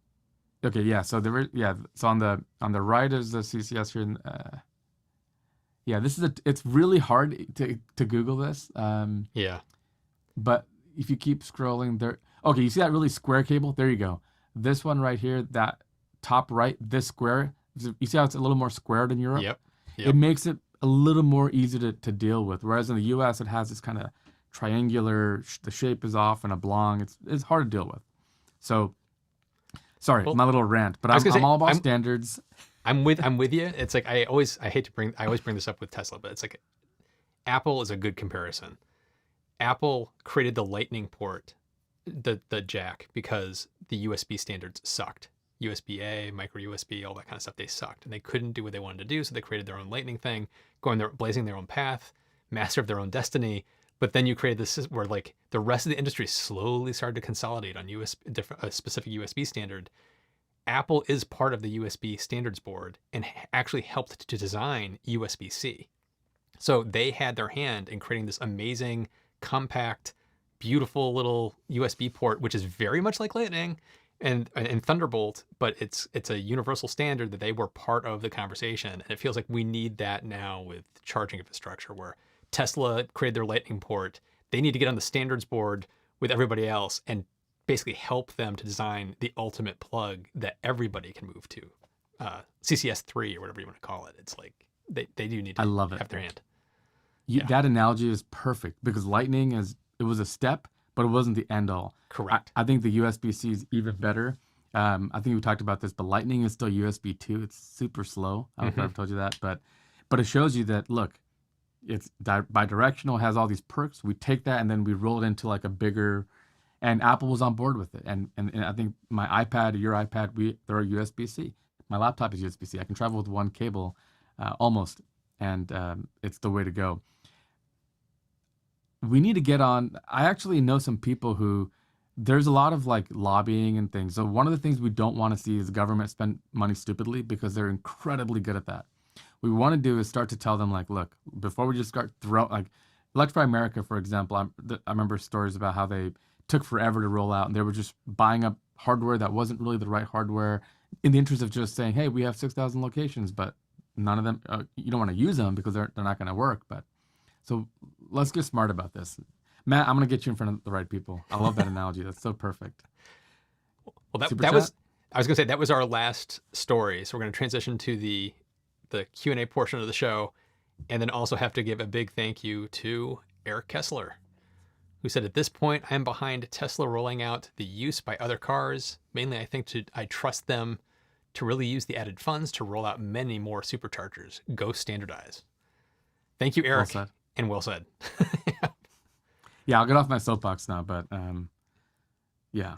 the right is the CCS here. It's really hard to Google this. But if you keep scrolling there, okay, you see that really square cable? There you go. This one right here, that top right, this square, you see how it's a little more squared in Europe? Yep. It makes it a little more easy to deal with. Whereas in the US, it has this kind of triangular, the shape is off and oblong. It's hard to deal with. So Sorry, Well, my little rant, but I was gonna I'm say, all about standards. I'm with you. It's like I always bring this up with Tesla, but it's like Apple is a good comparison. Apple created the Lightning port, the jack, because the USB standards sucked. USB-A, micro USB, all that kind of stuff, they sucked, and they couldn't do what they wanted to do, so they created their own Lightning thing, blazing their own path, master of their own destiny. But then you created this where like the rest of the industry slowly started to consolidate on a specific USB standard. Apple is part of the USB standards board and actually helped to design USB-C. So they had their hand in creating this amazing, compact, beautiful little USB port, which is very much like Lightning and Thunderbolt, but it's a universal standard that they were part of the conversation. And it feels like we need that now with charging infrastructure, where Tesla created their Lightning port. They need to get on the standards board with everybody else and basically help them to design the ultimate plug that everybody can move to. CCS3 or whatever you want to call it. It's like they do need to have their hand. That analogy is perfect because Lightning it was a step, but it wasn't the end all. Correct. I think the USB-C is even better. I think we talked about this, but Lightning is still USB 2. It's super slow. I don't know if I've told you that, but it shows you that, look, it's bidirectional, has all these perks. We take that and then we roll it into like a bigger, and Apple was on board with it. And I think my iPad, your iPad, they're USB-C. My laptop is USB-C. I can travel with one cable almost, and it's the way to go. We need to get on. I actually know some people who, there's a lot of like lobbying and things. So one of the things we don't want to see is government spend money stupidly, because they're incredibly good at that. What we want to do is start to tell them like, look, before we just start throwing, like Electrify America, for example, I remember stories about how they took forever to roll out and they were just buying up hardware that wasn't really the right hardware in the interest of just saying, hey, we have 6,000 locations, but none of them, you don't want to use them because they're not going to work. But so let's get smart about this. Matt, I'm going to get you in front of the right people. I love that analogy. That's so perfect. Well, that was, I was going to say, that was our last story. So we're going to transition to the Q&A portion of the show, and then also have to give a big thank you to Eric Kessler, who said, at this point, I'm behind Tesla rolling out the use by other cars. Mainly, I trust them to really use the added funds to roll out many more superchargers. Go standardize. Thank you, Eric. Well said. And well said. Yeah, I'll get off my soapbox now, but yeah.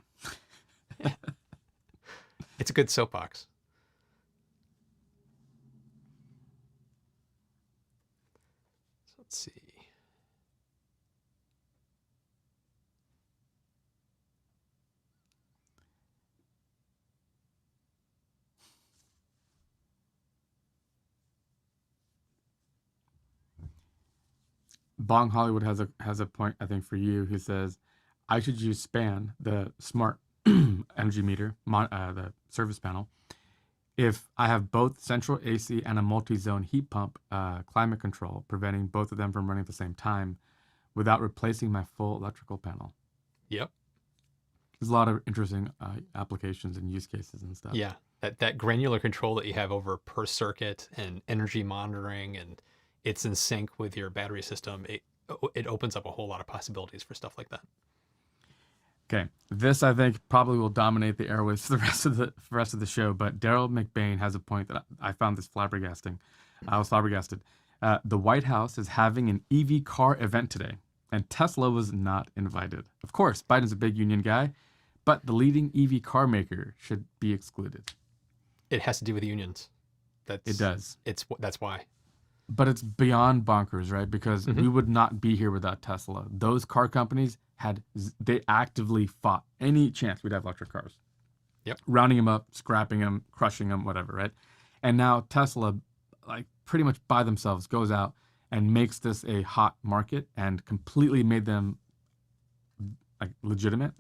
It's a good soapbox. So let's see. Bong Hollywood has a point, I think, for you. He says, I should use SPAN, the smart energy meter, the service panel, if I have both central AC and a multi-zone heat pump climate control, preventing both of them from running at the same time without replacing my full electrical panel. Yep. There's a lot of interesting applications and use cases and stuff. Yeah, that granular control that you have over per circuit and energy monitoring, and it's in sync with your battery system. It opens up a whole lot of possibilities for stuff like that. Okay, this I think probably will dominate the airwaves for the rest of the show. But Daryl McBain has a point that I found this flabbergasting. I was flabbergasted. The White House is having an EV car event today, and Tesla was not invited. Of course, Biden's a big union guy, but the leading EV car maker should be excluded. It has to do with unions. It does. That's why. But it's beyond bonkers, right? Because we would not be here without Tesla. Those car companies they actively fought any chance we'd have electric cars. Yep. Rounding them up, scrapping them, crushing them, whatever, right? And now Tesla, like pretty much by themselves, goes out and makes this a hot market and completely made them like legitimate.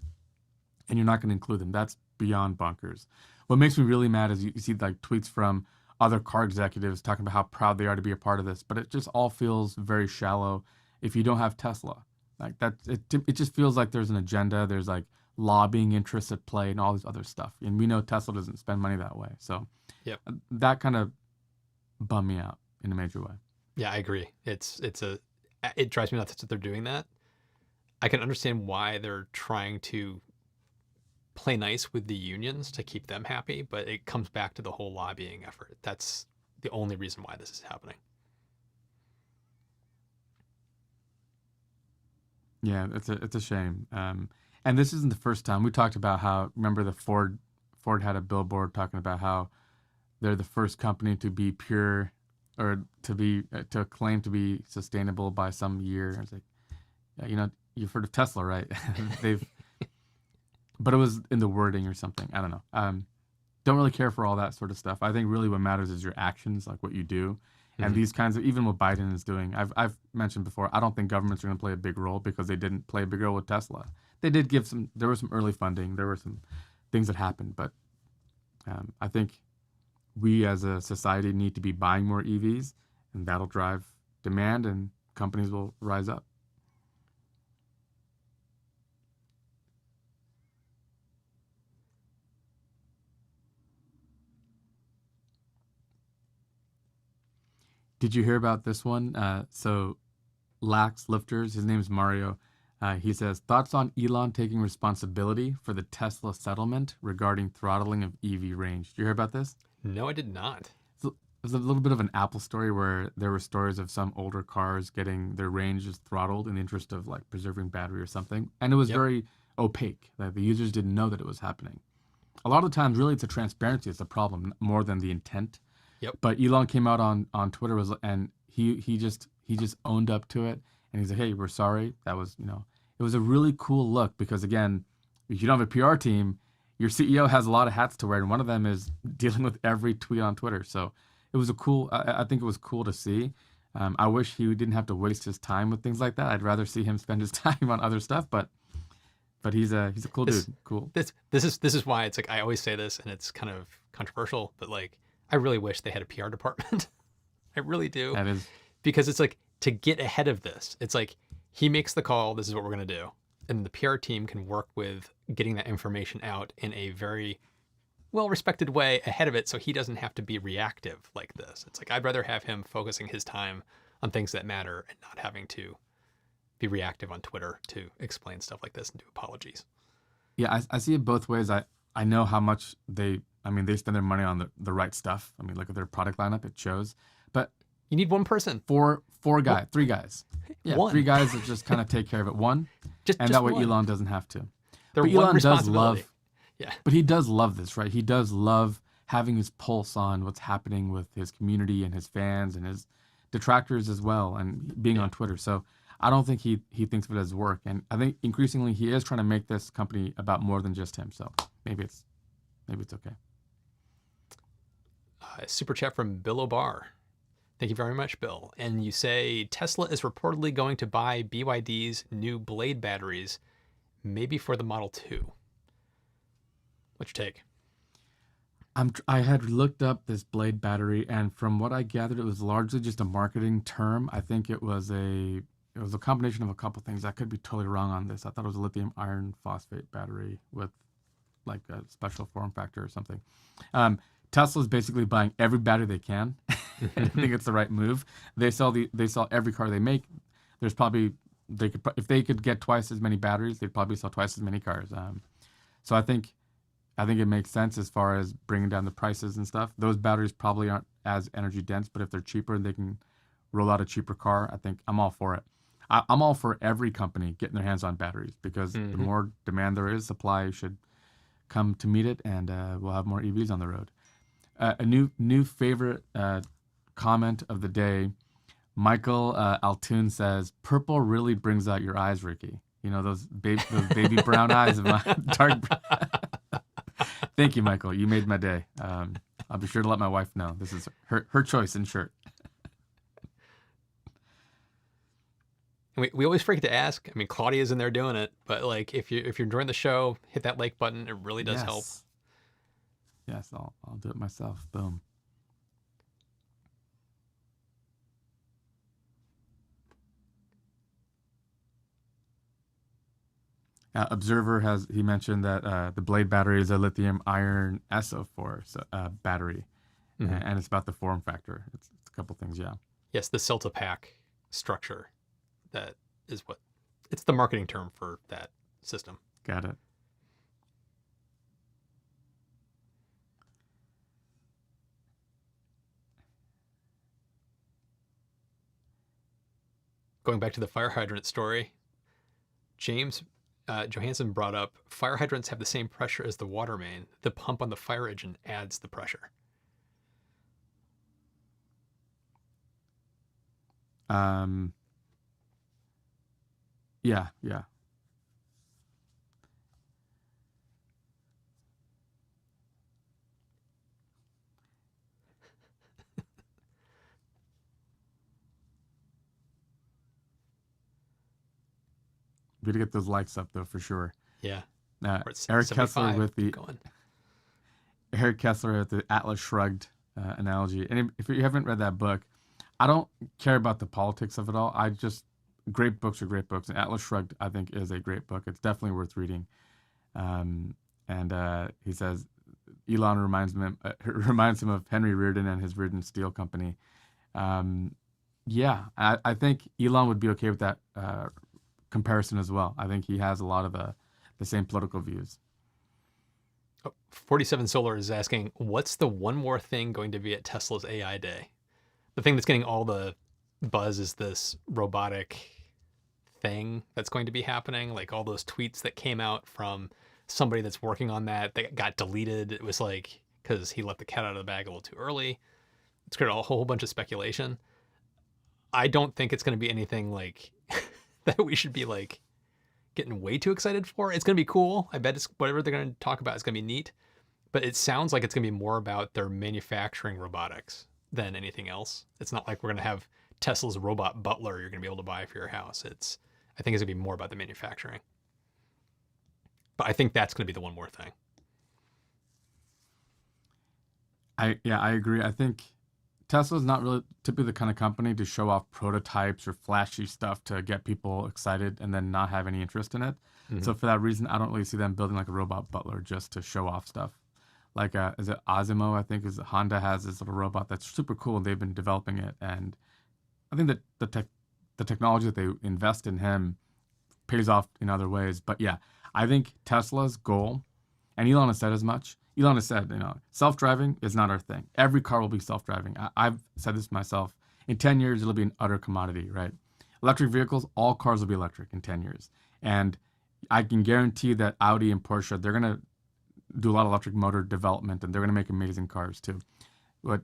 And you're not going to include them. That's beyond bonkers. What makes me really mad is you see like tweets from other car executives talking about how proud they are to be a part of this, but it just all feels very shallow if you don't have Tesla. Like that, it just feels like there's an agenda. There's like lobbying interests at play and all this other stuff. And we know Tesla doesn't spend money that way. So that kind of bummed me out in a major way. Yeah, I agree. It drives me nuts that they're doing that. I can understand why they're trying to play nice with the unions to keep them happy, but it comes back to the whole lobbying effort. That's the only reason why this is happening. Yeah, it's a shame. And this isn't the first time. We talked about how, remember the Ford had a billboard talking about how they're the first company to be pure, or to claim to be sustainable by some year. It's like, yeah, you've heard of Tesla, right? But it was in the wording or something. I don't know. Don't really care for all that sort of stuff. I think really what matters is your actions, like what you do. And these kinds of, even what Biden is doing, I've mentioned before, I don't think governments are going to play a big role because they didn't play a big role with Tesla. They did there was some early funding, there were some things that happened, but I think we as a society need to be buying more EVs, and that'll drive demand and companies will rise up. Did you hear about this one? So Lax Lifters, his name's Mario. He says, thoughts on Elon taking responsibility for the Tesla settlement regarding throttling of EV range. Did you hear about this? No, I did not. It was a little bit of an Apple story where there were stories of some older cars getting their ranges throttled in the interest of like preserving battery or something. And it was very opaque. Like the users didn't know that it was happening. A lot of the times, really, it's a transparency. It's a problem more than the intent. Yep. But Elon came out on Twitter and he just owned up to it, and he's like, "Hey, we're sorry. That was, it was a really cool look because again, if you don't have a PR team, your CEO has a lot of hats to wear, and one of them is dealing with every tweet on Twitter. So it was I think it was cool to see. I wish he didn't have to waste his time with things like that. I'd rather see him spend his time on other stuff, but he's a cool dude. Cool. This is why it's like I always say this, and it's kind of controversial, but like I really wish they had a PR department. I really do. That is, because it's like to get ahead of this. It's like he makes the call. This is what we're going to do, and the PR team can work with getting that information out in a very well-respected way ahead of it, so he doesn't have to be reactive like this. It's like I'd rather have him focusing his time on things that matter and not having to be reactive on Twitter to explain stuff like this and do apologies. Yeah, I see it both ways. I know how much they spend their money on the right stuff. I mean, look at their product lineup; it shows. But you need one person, three guys. Yeah, one. 3 guys that just kind of take care of it. Just that way one. Elon doesn't have to. They're but one Elon does responsibility. love. Yeah. But he does love this, right? He does love having his pulse on what's happening with his community and his fans and his detractors as well, and being on Twitter. So I don't think he thinks of it as work. And I think increasingly he is trying to make this company about more than just him. So maybe it's okay. Super chat from Bill O'Barr. Thank you very much, Bill. And you say Tesla is reportedly going to buy BYD's new Blade batteries, maybe for the Model 2. What's your take? I had looked up this Blade battery, and from what I gathered, it was largely just a marketing term. I think it was a combination of a couple things. I could be totally wrong on this. I thought it was a lithium iron phosphate battery with like a special form factor or something. Tesla's basically buying every battery they can. I think it's the right move. They sell every car they make. There's probably if they could get twice as many batteries, they'd probably sell twice as many cars. So I think it makes sense as far as bringing down the prices and stuff. Those batteries probably aren't as energy dense, but if they're cheaper and they can roll out a cheaper car, I think I'm all for it. I'm all for every company getting their hands on batteries because the more demand there is, supply should come to meet it, and we'll have more EVs on the road. A new favorite comment of the day, Michael Altoon says, "Purple really brings out your eyes, Ricky. You know those baby brown eyes of my dark." Thank you, Michael. You made my day. I'll be sure to let my wife know. This is her choice in shirt. We always forget to ask. I mean, Claudia's in there doing it, but like if you're enjoying the show, hit that like button. It really does help. Yes, I'll do it myself. Boom. Observer he mentioned that the Blade battery is a lithium iron SO4 battery, and it's about the form factor. It's a couple things, yeah. Yes, the Celta pack structure. That is it's the marketing term for that system. Got it. going back to the fire hydrant story, James Johansson brought up fire hydrants have the same pressure as the water main. The pump on the fire engine adds the pressure. Yeah, yeah. We gotta get those likes up though for sure. Yeah. Eric Kessler with the going. Eric Kessler with the Atlas Shrugged analogy. And if you haven't read that book, I don't care about the politics of it all. Great books are great books. And Atlas Shrugged, I think, is a great book. It's definitely worth reading. He says Elon reminds him of Henry Reardon and his Reardon Steel Company. I think Elon would be okay with that comparison as well. I think he has a lot of the same political views. 47 Solar is asking, what's the one more thing going to be at Tesla's AI Day? The thing that's getting all the buzz is this robotic thing that's going to be happening. Like all those tweets that came out from somebody that's working on that got deleted. It was like, because he let the cat out of the bag a little too early. It's created a whole bunch of speculation. I don't think it's going to be anything like that we should be like getting way too excited for. It's going to be cool. I bet it's whatever they're going to talk about is going to be neat. But it sounds like it's going to be more about their manufacturing robotics than anything else. It's not like we're going to have Tesla's robot butler you're going to be able to buy for your house. I think it's going to be more about the manufacturing. But I think that's going to be the one more thing. I agree. I think Tesla's not really typically the kind of company to show off prototypes or flashy stuff to get people excited and then not have any interest in it. Mm-hmm. So for that reason, I don't really see them building like a robot butler just to show off stuff. Like, is it Osimo, I think, Honda has this little robot that's super cool, and they've been developing it. And I think that the technology that they invest in him pays off in other ways. But yeah, I think Tesla's goal, and Elon has said as much, Elon has said, self-driving is not our thing. Every car will be self-driving. I've said this myself. In 10 years, it'll be an utter commodity, right? Electric vehicles, all cars will be electric in 10 years. And I can guarantee that Audi and Porsche, they're going to do a lot of electric motor development, and they're going to make amazing cars too. What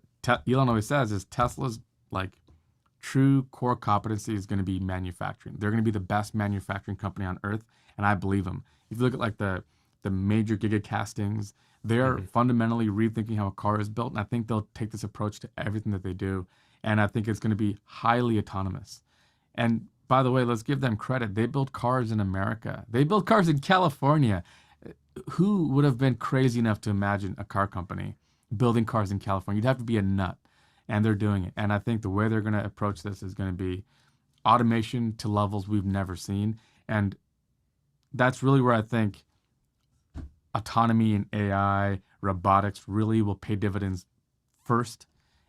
Elon always says is Tesla's true core competency is going to be manufacturing. They're going to be the best manufacturing company on earth, and I believe them. If you look at the major gigacastings, they're fundamentally rethinking how a car is built, and I think they'll take this approach to everything that they do, and I think it's going to be highly autonomous. And by the way, let's give them credit. They build cars in America. They build cars in California. Who would have been crazy enough to imagine a car company building cars in California? You'd have to be a nut, and they're doing it. And I think the way they're going to approach this is going to be automation to levels we've never seen, and that's really where I think autonomy and AI, robotics really will pay dividends first.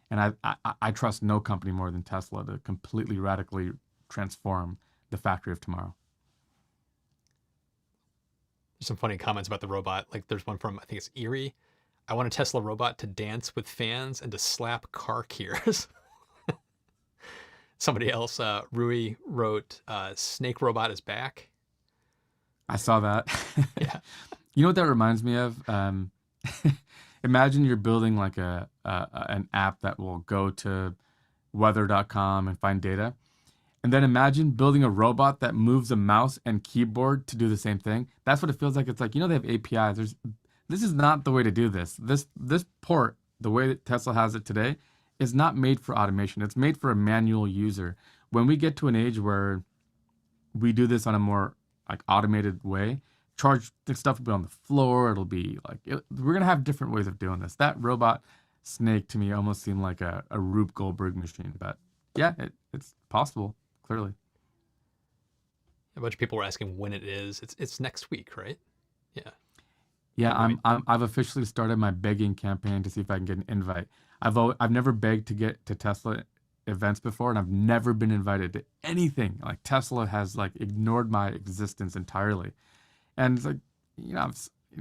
And I trust no company more than Tesla to completely radically transform the factory of tomorrow. There's some funny comments about the robot. Like there's one from, I think it's Erie. I want a Tesla robot to dance with fans and to slap car keys. Somebody else, Rui, wrote, Snake Robot is back. I saw that. Yeah. You know what that reminds me of? Imagine you're building like an app that will go to weather.com and find data. And then imagine building a robot that moves a mouse and keyboard to do the same thing. That's what it feels like. It's like, they have APIs. This is not the way to do this. This port, the way that Tesla has it today, is not made for automation. It's made for a manual user. When we get to an age where we do this on a more automated way, the stuff will be on the floor. It'll be we're going to have different ways of doing this. That robot snake to me almost seemed like a Rube Goldberg machine. But yeah, it's possible, clearly. A bunch of people were asking when it is. It's next week, right? Yeah. Yeah, I've officially started my begging campaign to see if I can get an invite. I've never begged to get to Tesla events before, and I've never been invited to anything. Tesla has ignored my existence entirely. And it's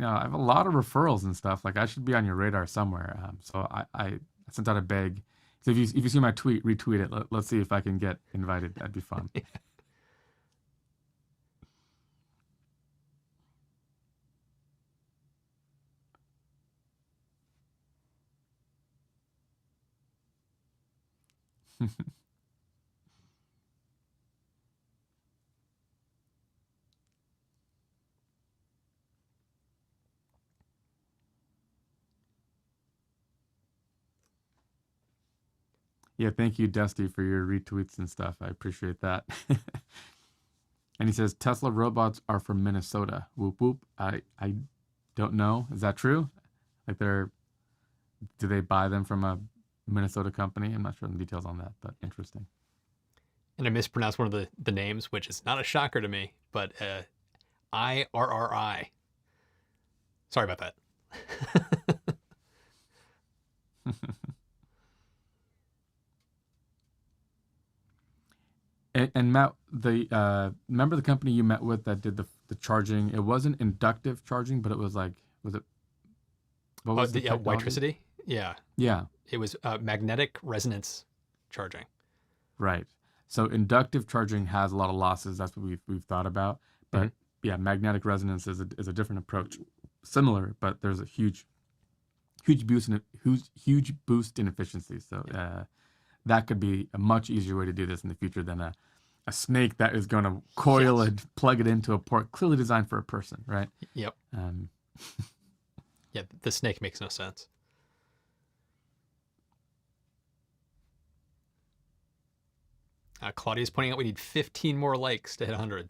I have a lot of referrals and stuff. I should be on your radar somewhere. So I sent out a beg. So if you see my tweet, retweet it. Let's see if I can get invited. That'd be fun. Yeah, thank you, Dusty, for your retweets and stuff. I appreciate that. And he says Tesla robots are from Minnesota. Whoop whoop. I don't know. Is that true? Like do they buy them from a Minnesota company? I'm not sure the details on that, but interesting. And I mispronounced one of the names, which is not a shocker to me, but IRRI. Sorry about that. And Matt, remember the company you met with that did the charging? It wasn't inductive charging, but it was like, was it? What was the technology? Whitricity? Yeah. Yeah. It was magnetic resonance charging. Right. So inductive charging has a lot of losses. That's what we've thought about. But yeah, magnetic resonance is a different approach. Similar, but there's a huge boost in efficiency. So that could be a much easier way to do this in the future than a snake that is going to coil and plug it into a port clearly designed for a person, right? Yep. Yeah, the snake makes no sense. Claudia's pointing out we need 15 more likes to hit 100.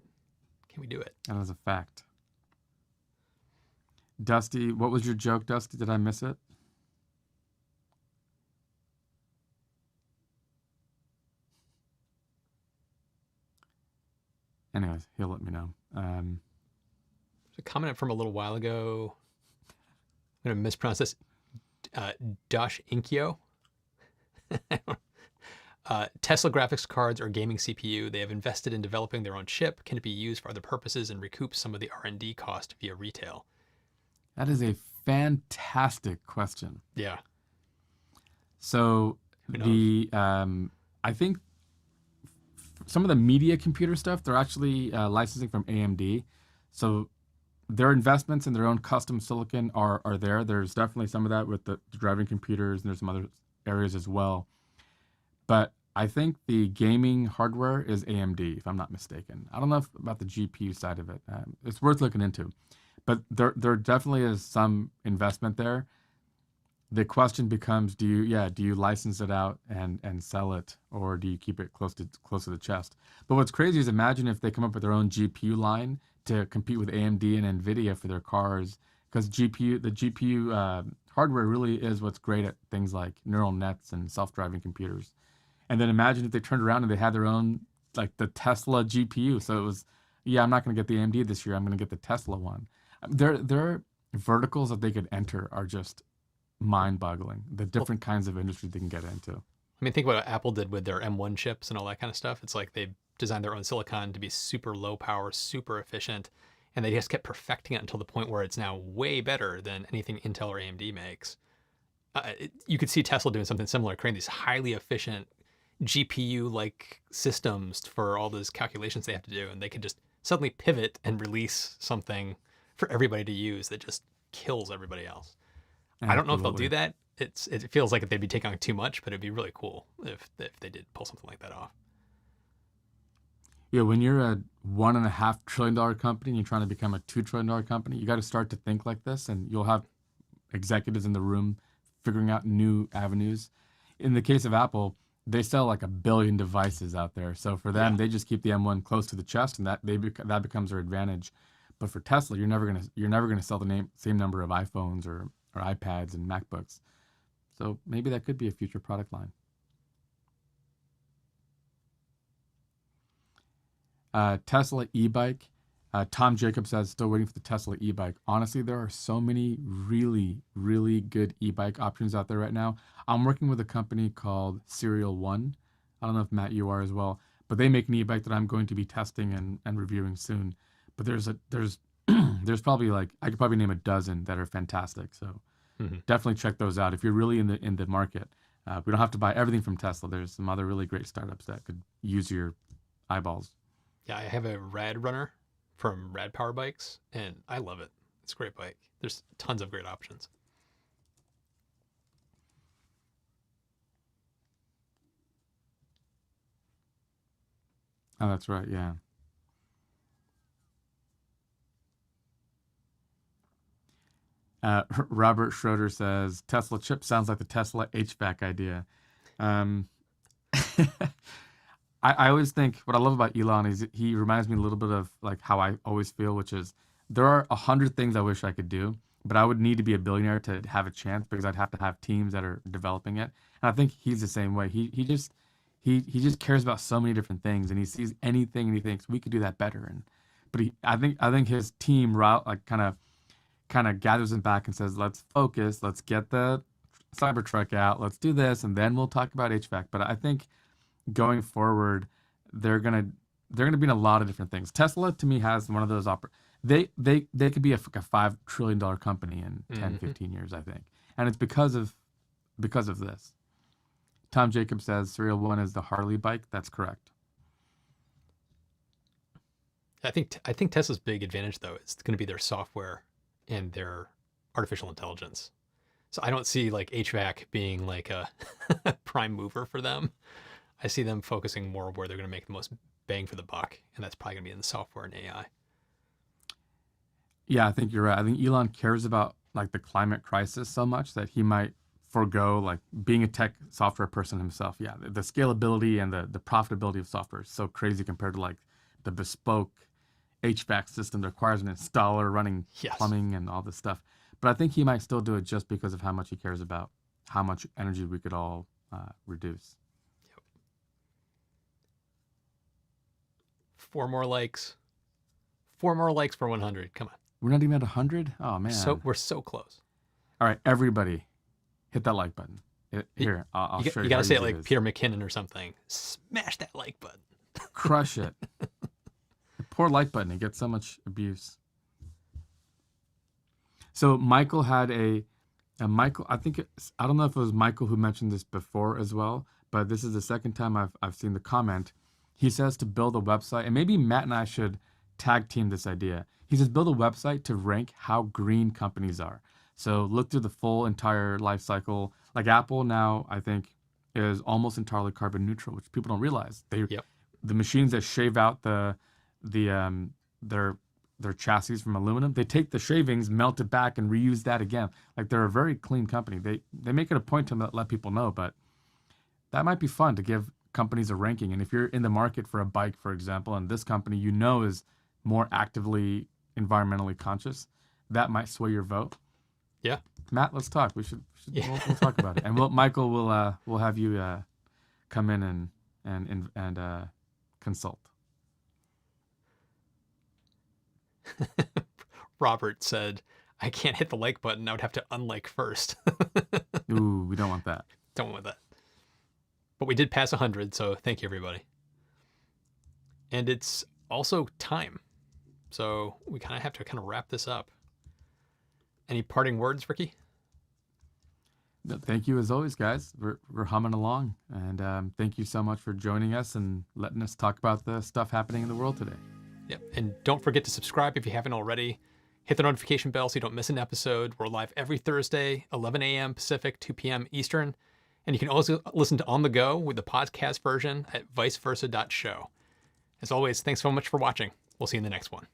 Can we do it? That is a fact. Dusty, what was your joke, Dusty? Did I miss it? Anyways, he'll let me know. There's a comment from a little while ago. I'm going to mispronounce this. Dash Inkyo. Tesla graphics cards or gaming CPU. They have invested in developing their own chip. Can it be used for other purposes and recoup some of the R&D cost via retail? That is a fantastic question. Yeah. So I think some of the media computer stuff, they're actually licensing from AMD. So their investments in their own custom silicon are there. There's definitely some of that with the driving computers, and there's some other areas as well. But I think the gaming hardware is AMD, if I'm not mistaken. I don't know about the GPU side of it. It's worth looking into. But there definitely is some investment there. The question becomes, do you license it out and sell it, or do you keep it close to the chest? But what's crazy is imagine if they come up with their own GPU line to compete with AMD and NVIDIA for their cars, because the GPU hardware really is what's great at things like neural nets and self-driving computers. And then imagine if they turned around and they had their own, like the Tesla GPU. So it was, I'm not going to get the AMD this year. I'm going to get the Tesla one. Their verticals that they could enter are just mind-boggling. The different kinds of industry they can get into. I mean, think about what Apple did with their M1 chips and all that kind of stuff. It's like they designed their own silicon to be super low power, super efficient, and they just kept perfecting it until the point where it's now way better than anything Intel or AMD makes. You could see Tesla doing something similar, creating these highly efficient GPU-like systems for all those calculations they have to do, and they could just suddenly pivot and release something for everybody to use that just kills everybody else. Absolutely. I don't know if they'll do that. It feels like they'd be taking on too much, but it'd be really cool if they did pull something like that off. Yeah, when you're a $1.5 trillion company and you're trying to become a $2 trillion company, you got to start to think like this, and you'll have executives in the room figuring out new avenues. In the case of Apple, they sell like 1 billion devices out there. So for them, they just keep the M1 close to the chest, and that becomes their advantage. But for Tesla, you're never gonna sell the same number of iPhones or iPads and MacBooks. So maybe that could be a future product line. Tesla e-bike. Tom Jacob says, still waiting for the Tesla e-bike. Honestly, there are so many really, really good e-bike options out there right now. I'm working with a company called Serial One. I don't know if Matt, you are as well, but they make an e-bike that I'm going to be testing and reviewing soon. But there's probably I could probably name a dozen that are fantastic. So definitely check those out if you're really in the market. We don't have to buy everything from Tesla. There's some other really great startups that could use your eyeballs. Yeah, I have a Rad Runner from Rad Power Bikes, and I love it. It's a great bike. There's tons of great options. Oh, that's right. Yeah. Robert Schroeder says Tesla chip sounds like the Tesla HVAC idea. Um, I always think what I love about Elon is he reminds me a little bit of like how I always feel, which is there are 100 things I wish I could do, but I would need to be a billionaire to have a chance because I'd have to have teams that are developing it. And I think he's the same way. He just cares about so many different things, and he sees anything and he thinks we could do that better. I think his team route like kind of gathers him back and says, let's focus, let's get the Cybertruck out, let's do this, and then we'll talk about HVAC. But I think going forward, they're gonna be in a lot of different things. Tesla to me has one of those they could be a $5 trillion company in 10, 15 years, I think. And it's because of this. Tom Jacobs says Serial 1 is the Harley bike. That's correct. I think Tesla's big advantage though is going to be their software and their artificial intelligence. So I don't see like HVAC being like a prime mover for them. I see them focusing more where they're going to make the most bang for the buck, and that's probably going to be in the software and AI. Yeah, I think you're right. I think Elon cares about like the climate crisis so much that he might forego like being a tech software person himself. Yeah, the scalability and the profitability of software is so crazy compared to like the bespoke HVAC system that requires an installer running plumbing and all this stuff. But I think he might still do it just because of how much he cares about how much energy we could all reduce. Yep. 4 more likes. 4 more likes for 100. Come on. We're not even at 100? Oh, man. We're so close. All right, everybody, hit that like button. Here, I'll show you. You got to say it like Peter McKinnon or something. Smash that like button. Crush it. The poor like button. It gets so much abuse. So Michael had a Michael, I don't know if it was Michael who mentioned this before as well, but this is the second time I've seen the comment. He says to build a website, and maybe Matt and I should tag team this idea. He says build a website to rank how green companies are. So look through the full entire life cycle. Like Apple now, I think, is almost entirely carbon neutral, which people don't realize. The machines that shave out their chassis from aluminum, they take the shavings, melt it back, and reuse that again. Like they're a very clean company. They make it a point to let people know, but that might be fun to give companies a ranking. And if you're in the market for a bike, for example, and this company you know is more actively environmentally conscious, that might sway your vote. Yeah, Matt, let's talk. We'll talk about it. And Michael will have you come in and consult. Robert said, I can't hit the like button. I would have to unlike first. Ooh, we don't want that. Don't want that. But we did pass 100, so thank you, everybody. And it's also time. So we kind of have to wrap this up. Any parting words, Ricky? No, thank you as always, guys. We're humming along. And thank you so much for joining us and letting us talk about the stuff happening in the world today. Yep. And don't forget to subscribe if you haven't already. Hit the notification bell so you don't miss an episode. We're live every Thursday, 11 a.m. Pacific, 2 p.m. Eastern. And you can also listen to On the Go with the podcast version at viceversa.show. As always, thanks so much for watching. We'll see you in the next one.